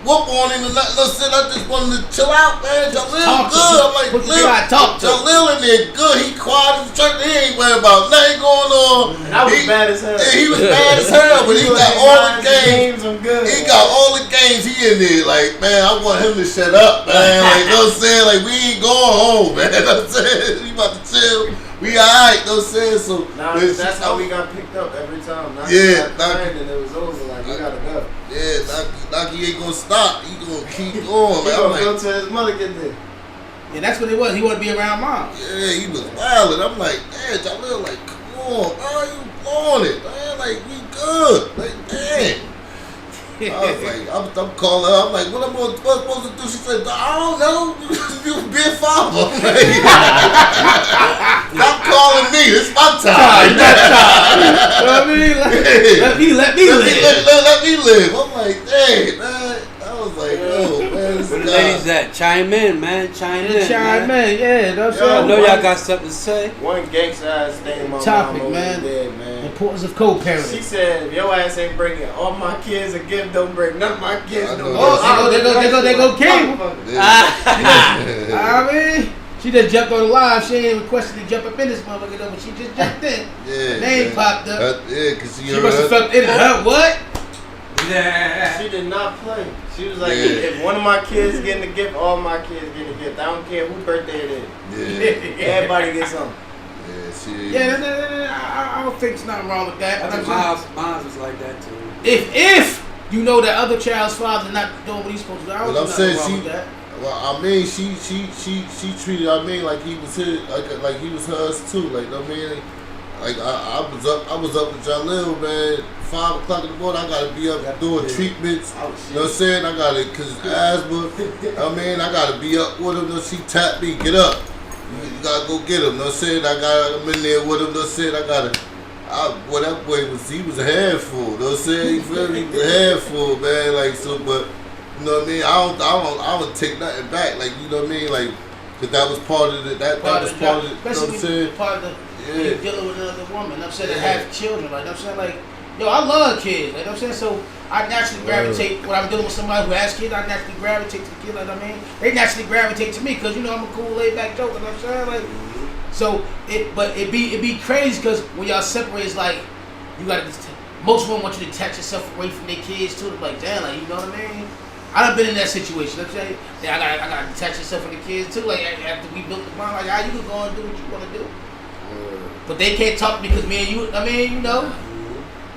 whoop on him and listen. I just wanted to chill out, man. Jalil good. I'm like, Jalil in there good. He quiet as church. He ain't worried about nothing going on. And I was bad as hell. He was bad as hell, but he got all the games. He got all the games. He in there, like, man, I want him to shut up, man. Like, you know what I'm saying? Like, we ain't going home, man. You know what I'm saying? We about to chill. We alright, you know what I'm saying? So that's how we got picked up every time. Naki and it was over. Like, we gotta go. Yeah, Naki ain't gonna stop. He gonna keep going. He gonna go till his mother get there. Yeah, that's what it was. He wanted to be around mom. Yeah, he was wild. And I'm like, man, Jalil, like, come on, bro, you on it, man. Like, we good. Like, damn. I was like, I'm calling her. I'm like, what I'm supposed to do? She said, I don't know. You be a father. I'm like, stop calling me. This is my time. You know what I mean? Let me live. Let me live. I'm like, dang, man. I was like, oh, man. Where the ladies at? Chime in, man. Chime in, yeah. That's I know y'all got something to say. One gangsta ass thing my topic, mom man. Did, man. Importance of co-parenting. She said, if your ass ain't bringing all my kids a gift, don't bring none of my kids. They go king. I mean, she just jumped on the live. She ain't requested to jump up in this motherfucker though, but she just jumped in. Yeah. Name popped up. Yeah, cause she must have felt in her. What? Yeah. She did not play. She was like, if one of my kids getting a gift, all my kids getting a gift. I don't care whose birthday it is. Yeah. Everybody gets something. I don't think there's nothing wrong with that. Mine was like that too. If you know that other child's father not doing what he's supposed to do, I don't think nothing wrong with that. Well, I mean, she treated like he was his, like he was hers too. Like, I mean, like I was up with Jalil, man. 5 o'clock in the morning, I gotta be up doing treatments. You know what I'm saying? I gotta, cause it's asthma. I mean, I gotta be up with him. She tapped me, get up. You gotta go get him. You know what I'm saying? I'm in there with him. You know what I'm saying? That boy he was a handful. You know what I'm saying? You feel me? He was a handful, man. Like, so, but, you know what I mean? I don't take nothing back. Like, you know what I mean? Like, cause that was part of it. That was part of it. You know what I'm saying? Part of the dealing with another woman. I'm saying, that have children. Like, I'm saying, like, yo, I love kids. Like, I'm saying, so I naturally gravitate when I'm dealing with somebody who has kids. I naturally gravitate to the kids. Like, I mean, they naturally gravitate to me because you know I'm a cool, laid back joker. You know what I'm saying, like, so it be crazy because when y'all separate, it's like you gotta. Most women want you to detach yourself away from their kids too. Like, damn, like, you know what I mean? I done been in that situation. I'm saying, I gotta detach yourself from the kids too. Like, after we built the bond, like, how you can go and do what you want to do. But they can't talk because me and you. I mean, you know.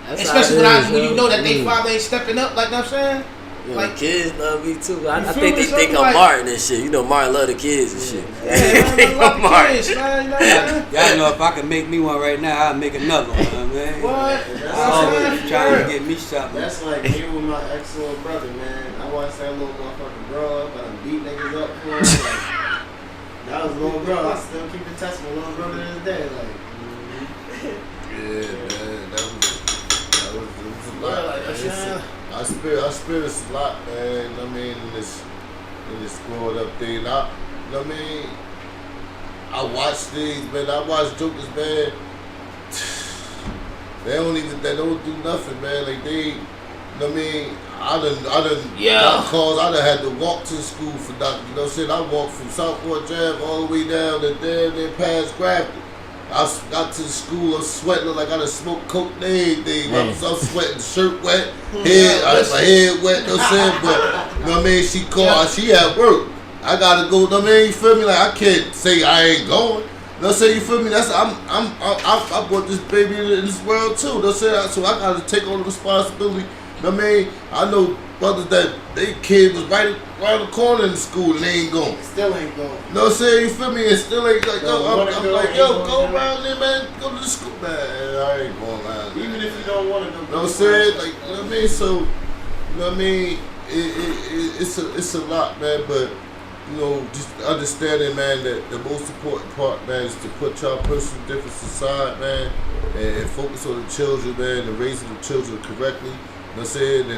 That's especially when you know that they father ain't stepping up, like, you know what I'm saying? Yeah, like, the kids love me too. I think they think I'm Martin and shit. You know, Martin love the kids and shit. Yeah, man, I love the kids, man. You know what I mean? Y'all know if I could make me one right now, I'd make another one, man. What? Always trying to get me something. That's like me with my ex little brother, man. I watched that little motherfucker grow up. I done beat niggas up for him. Like, that was little bro. I still keep in touch with little brother to this day. Like, yeah, man, that was a lot. I experienced a lot, man. I mean, in this growing up thing. You know what I mean? I watch things, man. I watch jokers, man. They don't do nothing, man. Like, they, you know what I mean? I done got calls. I done had to walk to school for nothing. You know what I'm saying? I walked from Southport Drive all the way down to damn near past Grafton. I got to the school, I'm sweating like I done smoked coke and everything. I'm sweating, shirt wet, my head wet, you know what I'm saying? But, you know what I mean? She called, she at work. I gotta go, you know what I mean? You feel me? Like, I can't say I ain't going. You know what I'm saying? You feel me? That's, I brought this baby in this world too. You know what I'm saying? So I gotta take on the responsibility. You know what I mean? I know brothers that they kid was right around the corner in the school and they ain't going. Still ain't going. You know what I'm saying? You feel me? It still ain't like, I'm like, yo, go going around there, man. Go to the school. Man, I ain't going around there. Even if you don't want to go. You know what I'm saying? Like, you know what I mean? So, you know what I mean? It's a lot, man, but, you know, just understanding, man, that the most important part, man, is to put y'all personal differences aside, man, and focus on the children, man, and raising the children correctly. You know what I'm saying?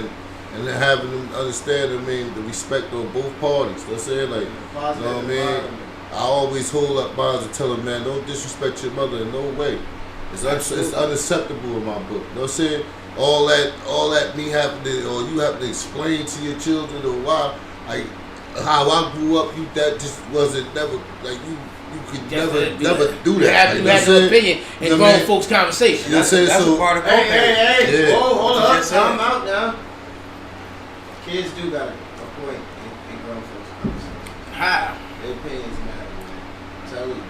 And then having them understand, I mean, the respect on both parties. You know what I'm saying? Like, you know what I mean? I always hold up mines and tell them, man, don't disrespect your mother in no way. It's unacceptable in my book. You know what I'm saying? All that me having to, or you having to explain to your children or why, like, how I grew up, that just wasn't never, like, you could never do that. You have your opinion in grown folks' conversation. You know what I'm saying? That's So, a part of Hey, yeah. whoa, hold up, Yes, sir. time out now. Kids do got a point in grown folks' conversation. How? Their opinions matter. Tell you.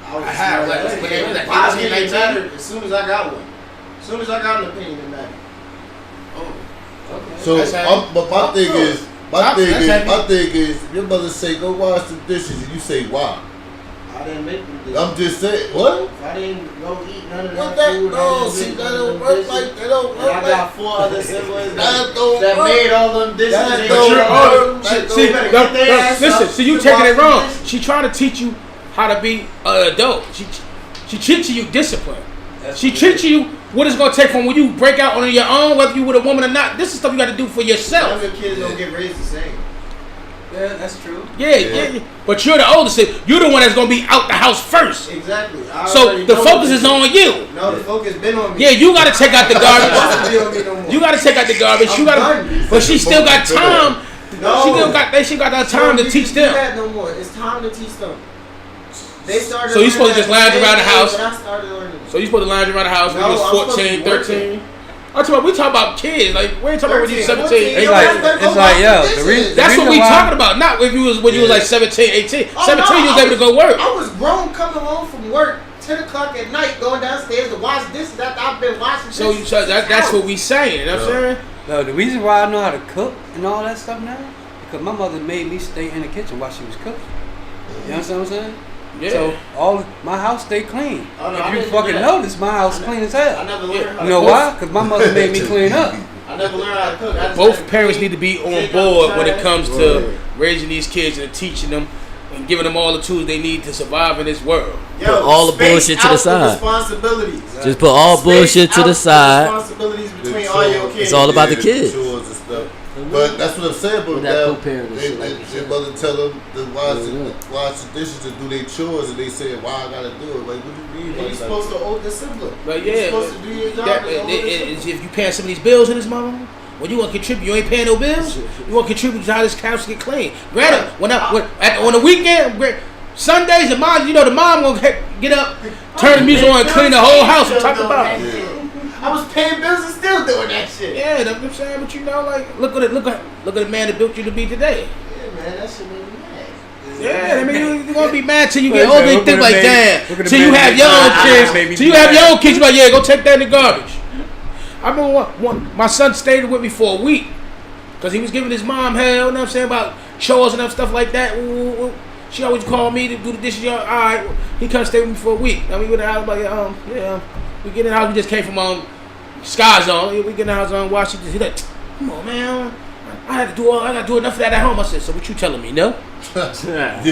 How? Like, Hey, when they was like my 18, opinion 19? mattered as soon as I got one. As soon as I got an opinion, it mattered. Oh, Okay. So, That's heavy. but my thing is, That's my thing is, your mother say go wash the dishes, and you say why? I didn't make them dishes. I'm just saying, what? I didn't go eat none of What that that? food. No, I didn't see, drink that none of don't them work dishes. like that. Don't And work I like got 4 other siblings that. Don't that work. made all them dishes. That They don't ate work. all them That shit. don't So you work. better get their ass listen, up see, you to taking wash it the wrong. dishes. She trying to teach you how to be an adult. She teaching you discipline. She teaching you what it's gonna take from when you break out on your own, whether you with a woman or not. This is stuff you got to do for yourself. Younger kids don't get raised the same. Yeah, that's true. Yeah. But you're the oldest. You're the one that's gonna be out the house first. Exactly. So the focus is on you. No, the focus been on me. Yeah, you gotta take out the It garbage. doesn't be on me no more. You gotta take out the garbage. You I'm gotta, done. but she still got time. No. She got that time to teach do them. that no more. It's time to teach them. They started. So you supposed to just lounge learning around the at house? when I started learning. So you supposed to lounge around the house when No, you was I'm supposed to 14, be working. 13. We talking about kids. Like we ain't talking about when you was 13, 17. 14. It's Yo, like, that's better it's go like, wash yo, the the dishes. reason. That's what we why, talking about. Not if you was when you was like 17, 18. Oh, 17, you was no, able to go work. I was grown coming home from work 10 o'clock at night, going downstairs to wash dishes after I've been washing So dishes. that's what we saying. You know what I'm saying? No, the reason why I know how to cook and all that stuff now, because my mother made me stay in the kitchen while she was cooking. You understand what I'm saying? Yeah. So my house stay clean. Oh, no, I If you didn't do fucking that. notice, my house clean as I hell. never learned how to You know cook. why? Because my mother made me clean up. I never learned how to cook. I just Both had to parents clean, need to be on take out board the when it trash. comes to raising these kids and teaching them and giving them all the tools they need to survive in this world. Yo, Put all the space bullshit to the out side. Responsibilities. Just put all Space bullshit to out the side. Responsibilities between all your kids. It's all about the Yeah, kids. chores and stuff. But that's what I'm saying. But With that now, co-parent and shit like that. their mother tell them to wash Yeah. wash the dishes and do their chores, and they say, "Why I gotta do it?" Like, what do you mean? You're Like, supposed to hold the sibling. But You're yeah, supposed to do your job. that, as the older sibling. if you paying some of these bills in this mother, when you want to contribute, you ain't paying no bills. You want to contribute to how this house get clean. Granted, on the weekend, Sundays, the mom gonna get up, turn the music on, and clean the whole house. I'm talking about. I was paying bills and still doing that shit. Yeah, that's what I'm saying. But you know, like, look at the man that built you to be today. Yeah, man, that shit made me mad. Yeah, I mean, you're gonna be mad till you Look get at older that. and think Look at like, the man- damn. look at the Till you man have that your own made me kids. Till be you have your mad. own kids, you like, yeah, go take that in the garbage. I remember my son stayed with me for a week because he was giving his mom hell. You know what I'm saying, about chores and stuff like that. Ooh. She always called me to do the dishes. All right, he come stay with me for a week. I mean, we went out like, we get in the house. We just came from Sky Zone. We get in the house on Washington. He like, come on, man. I gotta do enough of that at home. I said, so what you telling me, no? yeah.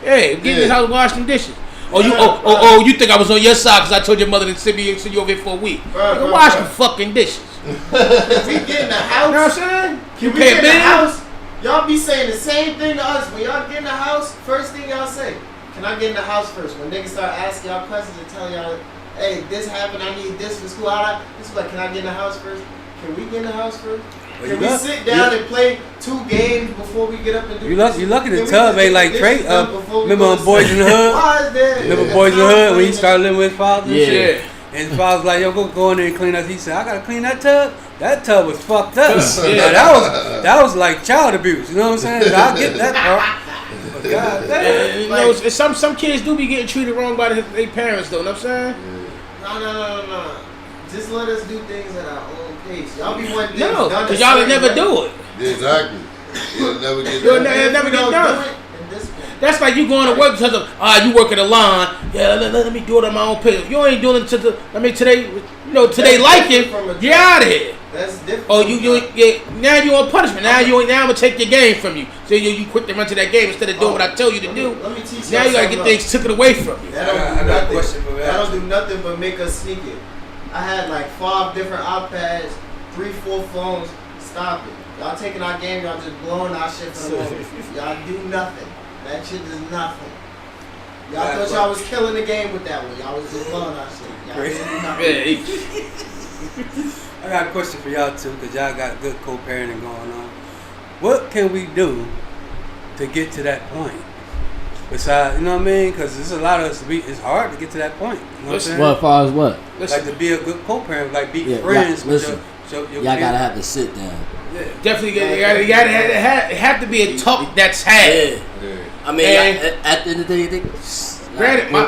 Hey, get in the house, wash them dishes. You think I was on your side because I told your mother to send you over here for a week? Bruh, Wash them fucking dishes. If we get in the house, You know what I'm saying? Can we get in the house? Y'all be saying the same thing to us. When y'all get in the house, first thing y'all say, can I get in the house first? When niggas start asking y'all questions and telling y'all, hey, this happened, I need this for school. This is like, can I get in the house first? Can we get in the house first? Can we sit down and play 2 games before we get up and do You lucky the Can we tub just ain't get like the Trey. dishes done before we Remember go on to Boys in the Hood? Why is that? Remember Boys in the Hood when he started living with his father and Yeah. shit? And his father was like, yo, go in there and clean up. He said, I gotta clean that tub. That tub was fucked up. Yeah. Now, that was like child abuse. You know what I'm saying? So I get that part. But God damn. You know, some kids do be getting treated wrong by their parents, though. You know what I'm saying? No. Just let us do things at our own pace. Y'all be wanting No, done because a y'all will certain never way. do it. Yeah, exactly. You'll never get You'll that. never If we get don't done. do it, then this one. That's like you going to work because of you working the line. Yeah, let me do it on my own pace. If you ain't doing it to today, today liking, you're out of here. That's different. Oh, now you on punishment. Now I'm gonna take your game from you. So you quit to run to that game instead of doing what I tell you to do. Let me teach Now you gotta get things took it away from you. That I got a question for that. That don't do nothing but make us sneak it. I had like 5 different iPads, 3-4 phones. Stop it. Y'all taking our game, y'all just blowing our shit for the moment. Y'all do nothing. That shit is nothing. Y'all thought y'all was killing the game with that one. Y'all was just blowing our shit. Y'all didn't do nothing. I got a question for y'all too, because y'all got good co-parenting going on. What can we do to get to that point? Besides, you know what I mean? Because there's a lot of us, it's hard to get to that point. You know what I'm saying? Well, as far as what? Like to be a good co-parent, like be Yeah, friends with listen. your Y'all kids. gotta have to sit down. Yeah. Definitely, you gotta have to be a talk that's had. Yeah. I mean, And- at the end of the day, Granted, our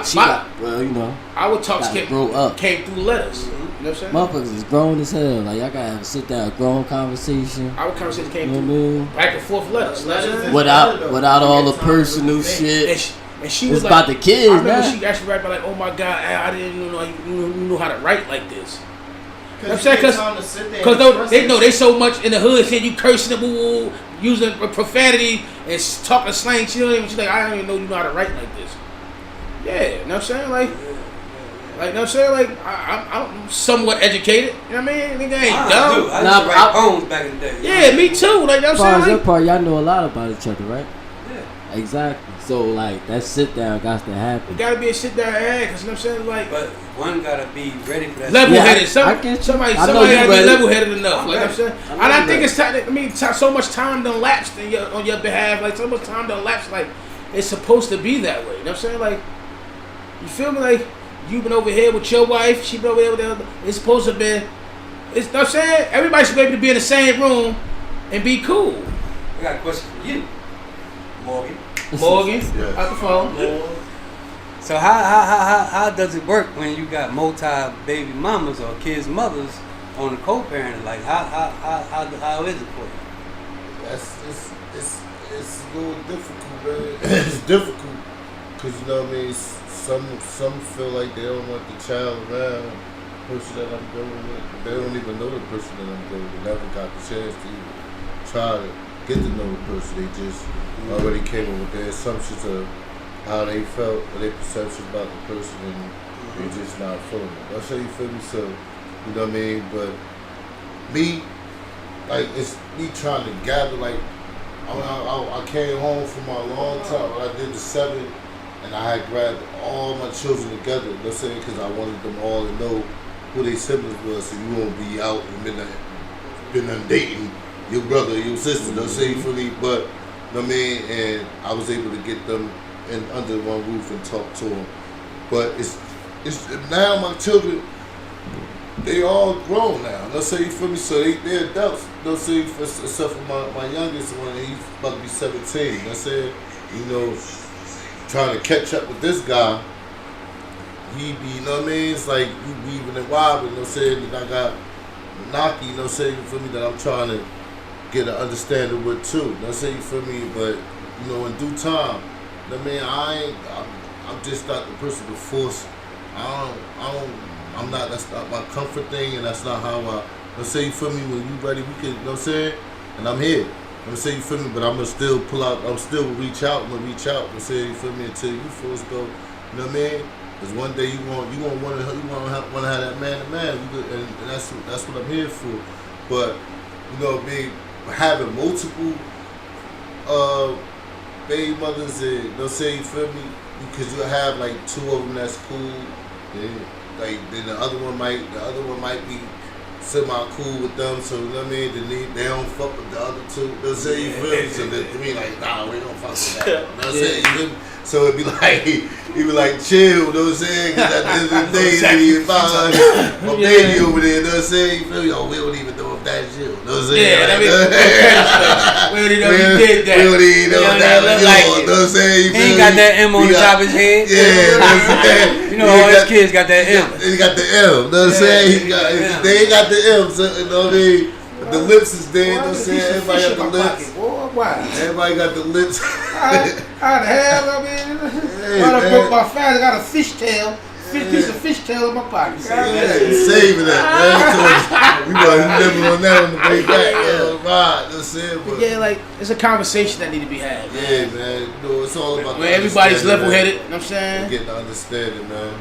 talks gotta grow up. came through letters. You know what I'm saying? Motherfuckers is grown as hell. Like, y'all gotta have a sit down, grown conversation. Our conversation You came know what I through mean? back and forth letters. Letters. Without all the personal shit. And she It's was about like, the kids, I remember man. she actually rapped like, "Oh my God, I didn't know you knew how to write like this." Because they so much in the hood, saying you cursing them, using profanity and talking slang. She's like, I don't even know you know how to write like this. Yeah, you know what I'm saying? Like, you know what I'm saying? Like, I'm somewhat educated. You know what I mean? Nigga ain't dumb. I used to write poems back in the day. Yeah, me too. Like, you know As what far I'm as saying? that part, y'all know a lot about each other, right? Yeah. Exactly. So, like, that sit down got to happen. It gotta be a sit down and because you know what I'm saying? Like, But one gotta be ready for that. level headed. Yeah, I get you. Somebody I know gotta you be ready. level headed enough. Like Okay. I'm saying, I and know I you think it's time. I mean, so much time done lapsed on your behalf. Like so much time done lapsed. Like it's supposed to be that way. You know what I'm saying? Like you feel me? Like you've been over here with your wife. She been over there with the other. It's supposed to be. It's. You know what I'm saying? Everybody should be able to be in the same room and be cool. I got a question for you, Morgan. Morgan, Yes. out the phone. So how does it work when you got multi baby mamas or kids' mothers on the co-parenting? Like how is it for you? It's a little difficult, man. It's difficult because you know what I mean. Some feel like they don't want the child around the person that I'm dealing with. They don't even know the person that I'm dealing with. Never got the chance to even try to get to know the person. They just already came up with their assumptions of how they felt or their perception about the person, and they just not feeling it. That's how you feel me. So you know what I mean. But me, like it's me trying to gather like. I came home from my long time. I did the 7, and I had grabbed all my children together. Let's say because I wanted them all to know who their siblings was, so you won't be out and been dating your brother, your sister. Let's say for me, but you know what I mean. And I was able to get them in under one roof and talk to them. But it's now my children. They all grown now. Let's say you feel me. So they're adults. Let's say except for my youngest one, he's about to be 17. I said, you know, trying to catch up with this guy. He be, you know what I mean? It's like you weaving and wobbling. You know what I'm saying? And I got Naki, you know what I'm saying? You feel me? That I'm trying to get an understanding with too. You know what I'm saying? You feel me? But you know, in due time, you know what I mean? I'm just not the person to force. I'm not, that's not my comfort thing, and that's not how let's say you feel me, when you ready, we can, you know what I'm saying? And I'm here. Let's say you feel me, but I'm gonna still pull out, I'm still reach out, I'm gonna reach out, let's say you feel me, until you first go, you know what I mean? Because one day you want to have that man to man, and that's what I'm here for. But, you know, having multiple baby mothers, and let's say you feel me, because you have like 2 of them that's cool, and like then the other one might be semi-cool with them, so you know what I mean? They don't fuck with the other two. They'll say you feel me? So they be like, nah, we don't fuck with that. You know what I'm saying? You feel me? So it'd be like, chill, you know what I'm saying? Because at the end of the day, my baby over there, you know what I'm saying? You feel me? Oh, we don't even know if that's you. You know what I'm saying? Yeah, like, we don't even know if you did that. We don't even know if that was you. Like You know what I'm saying? He ain't got that M on the top of his head. Yeah, you know what I'm saying? You know, all his kids got that M. He got the M, you know what I'm saying? They ain't got the M, so, you know what I mean? The lips is there, you know what I'm saying? Everybody got the lips. Why? Everybody got the lips. How the hell? I mean, I done broke my fast. I got a fishtail. Piece of fishtail in my pocket. Yeah, you saving that, man. We wasn't never on that on the way back. Yeah, that's it. But yeah, like, it's a conversation that need to be had. Yeah, man. You know, it's all about where everybody's level-headed, you know what I'm saying? Getting to understand it, man.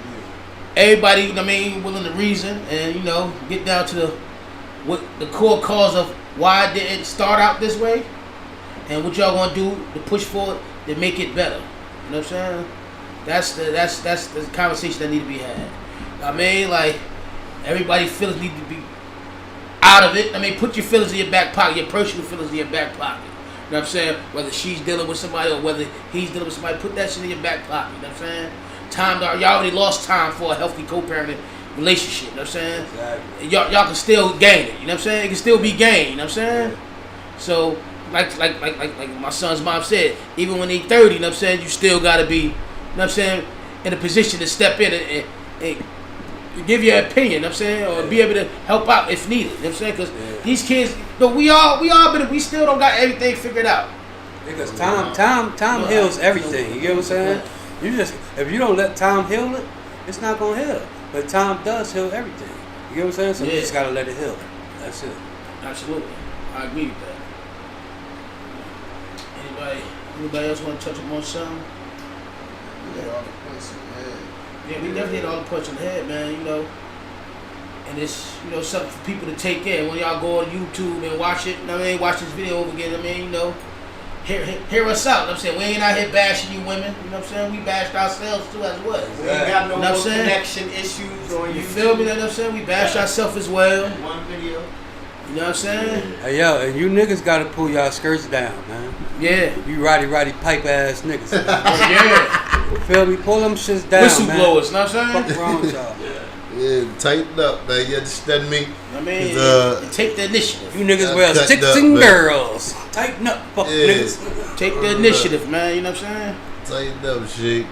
Everybody, you know what I mean, willing to reason and, you know, get down to what the core cause of why it didn't start out this way and what y'all gonna do to push forward to make it better. You know what I'm saying? That's the conversation that need to be had. I mean, like, everybody's feelings need to be out of it. I mean, put your feelings in your back pocket, your personal feelings in your back pocket. You know what I'm saying? Whether she's dealing with somebody or whether he's dealing with somebody, put that shit in your back pocket. You know what I'm saying? Y'all already lost time for a healthy co-parenting relationship. You know what I'm saying? Exactly. Y'all can still gain it. You know what I'm saying? It can still be gained. You know what I'm saying? Yeah. So, like my son's mom said, even when they 30, you know what I'm saying, you still gotta be, you know what I'm saying, in a position to step in and give your opinion, you know what I'm saying, or be able to help out if needed. You know what I'm saying? Because these kids, but we still don't got everything figured out. Because time heals everything. You get what I'm saying? If you don't let time heal it, it's not gonna heal. But time does heal everything. You get what I'm saying? So you just gotta let it heal. That's it. Absolutely, I agree with that. Anybody else want to touch upon something? Yeah, all the points in the head. Yeah, we definitely hit all the points on the head, man. You know, and it's, you know, something for people to take in when y'all go on YouTube and watch it. You know what I mean? Watch this video over again. I mean, you know, hear us out. You know what I'm saying? We ain't out here bashing you women. You know what I'm saying? We bashed ourselves too as well. We ain't got no You know more what I'm saying? connection issues on You YouTube. feel me? You know what I'm saying? We bashed ourselves as well. One video. You know what I'm saying? Hey, yo, and you niggas gotta pull y'all skirts down, man. Yeah. You roddy pipe ass niggas. Yeah. Feel me? Pull them shits down, Whistleblowers, man. you know what I'm saying? Fuck wrong with y'all. Yeah, tighten up, man. You understand me? I mean, and take the initiative. You niggas well Tighten sticks up, and man. girls. Tighten up, fuck niggas. Take the initiative, man. You know what I'm saying? Tighten up, shit.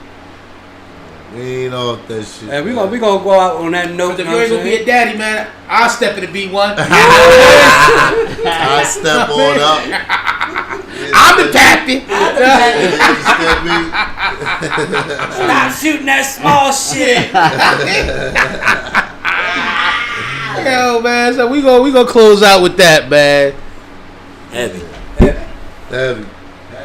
We ain't off that shit. Hey, we gonna go out on that note. Because if you ain't gonna be a daddy, man, I'll step in to be one. I step on up. I'm the pappy. You understand me? Stop shooting that small shit. Yo, man. So we gonna close out with that, man. Heavy. Heavy.